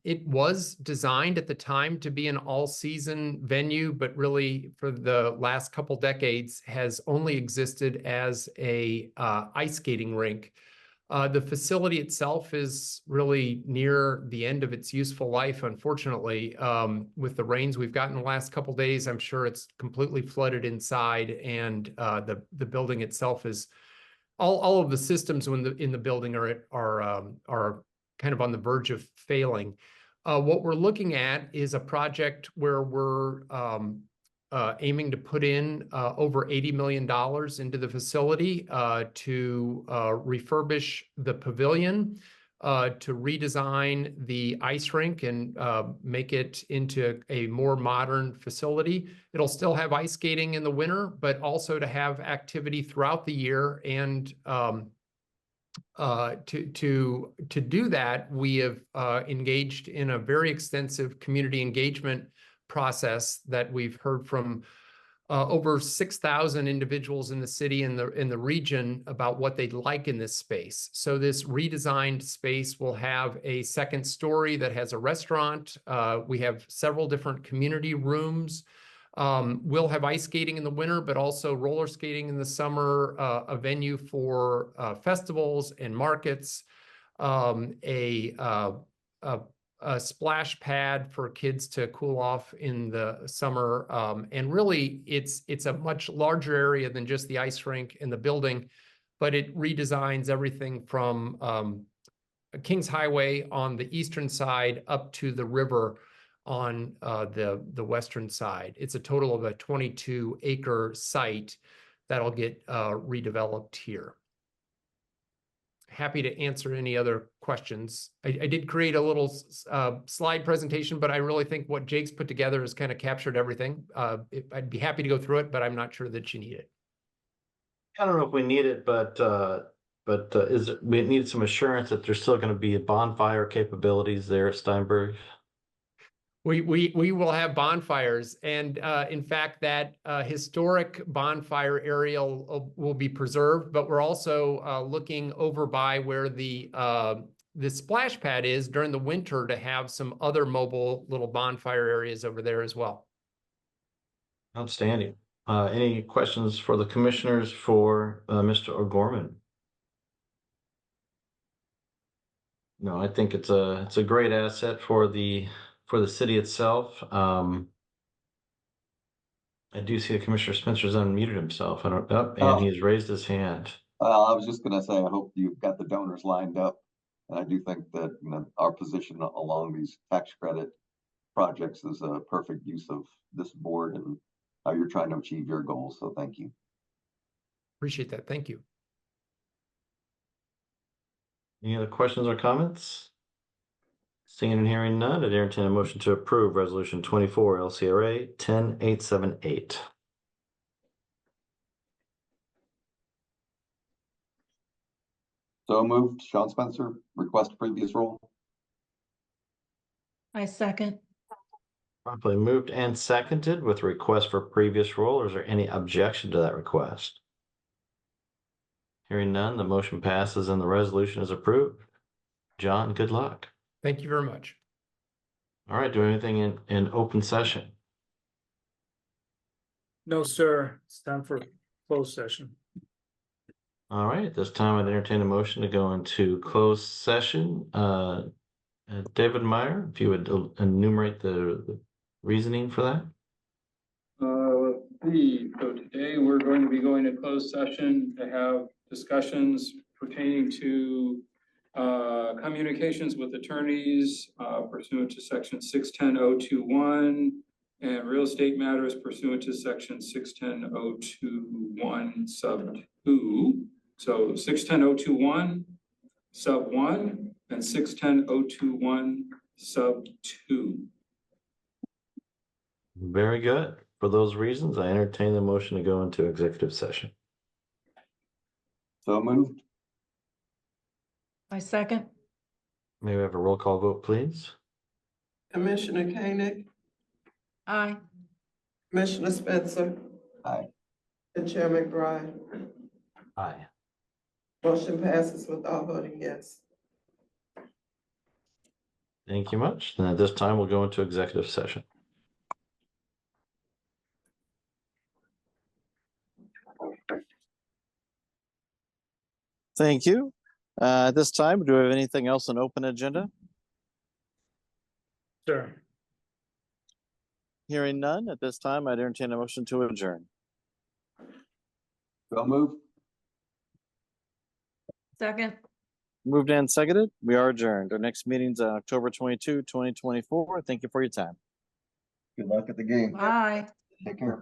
It was designed at the time to be an all-season venue, but really for the last couple decades has only existed as a ice skating rink. The facility itself is really near the end of its useful life, unfortunately. With the rains we've gotten the last couple days, I'm sure it's completely flooded inside, and the building itself is all of the systems in the building are kind of on the verge of failing. What we're looking at is a project where we're aiming to put in over $80 million into the facility to refurbish the pavilion, to redesign the ice rink and make it into a more modern facility. It'll still have ice skating in the winter, but also to have activity throughout the year. And to do that, we have engaged in a very extensive community engagement process that we've heard from over 6,000 individuals in the city and in the region about what they'd like in this space. So this redesigned space will have a second story that has a restaurant. We have several different community rooms. We'll have ice skating in the winter, but also roller skating in the summer, a venue for festivals and markets, a splash pad for kids to cool off in the summer. And really, it's a much larger area than just the ice rink and the building, but it redesigns everything from Kings Highway on the eastern side up to the river on the western side. It's a total of a 22-acre site that'll get redeveloped here. Happy to answer any other questions. I did create a little slide presentation, but I really think what Jake's put together has kind of captured everything. I'd be happy to go through it, but I'm not sure that you need it. I don't know if we need it, but we need some assurance that there's still going to be bonfire capabilities there at Steinberg. We will have bonfires, and in fact, that historic bonfire area will be preserved. But we're also looking over by where the splash pad is during the winter to have some other mobile little bonfire areas over there as well. Outstanding. Any questions for the commissioners for Mr. O'Gorman? No, I think it's a great asset for the city itself. I do see that Commissioner Spencer's unmuted himself. I don't, and Oh. he's raised his hand. I was just gonna say, I hope you've got the donors lined up. And I do think that, you know, our position along these tax credit projects is a perfect use of this board and how you're trying to achieve your goals. So thank you. Appreciate that. Thank you. Any other questions or comments? Seeing and hearing none, I'd entertain a motion to approve Resolution 24 LCRA 10878. So moved. Sean Spencer, request previous role. I second. Properly moved and seconded with request for previous role. Is there any objection to that request? Hearing none, the motion passes and the resolution is approved. John, good luck. Thank you very much. All right, do anything in open session? No, sir. It's time for closed session. All right, at this time, I'd entertain a motion to go into closed session. David Meyer, if you would enumerate the reasoning for that. So today we're going to be going to closed session to have discussions pertaining to communications with attorneys pursuant to section 610.021 and real estate matters pursuant to section 610.021 sub 2. So 610.021 sub 1 and 610.021 sub 2. Very good. For those reasons, I entertain the motion to go into executive session. So moved. I second. May we have a roll call vote, please? Commissioner Koenig, Aye. Commissioner Spencer, Aye. and Chair McBride. Aye. Motion passes with all voting yes. Thank you much. And at this time, we'll go into executive session. Thank you. At this time, do we have anything else on open agenda? Sure. Hearing none, at this time, I'd entertain a motion to adjourn. So moved. Second. Moved and seconded. We are adjourned. Our next meeting's on October 22, 2024. Thank you for your time. Good luck at the game. Bye. Take care.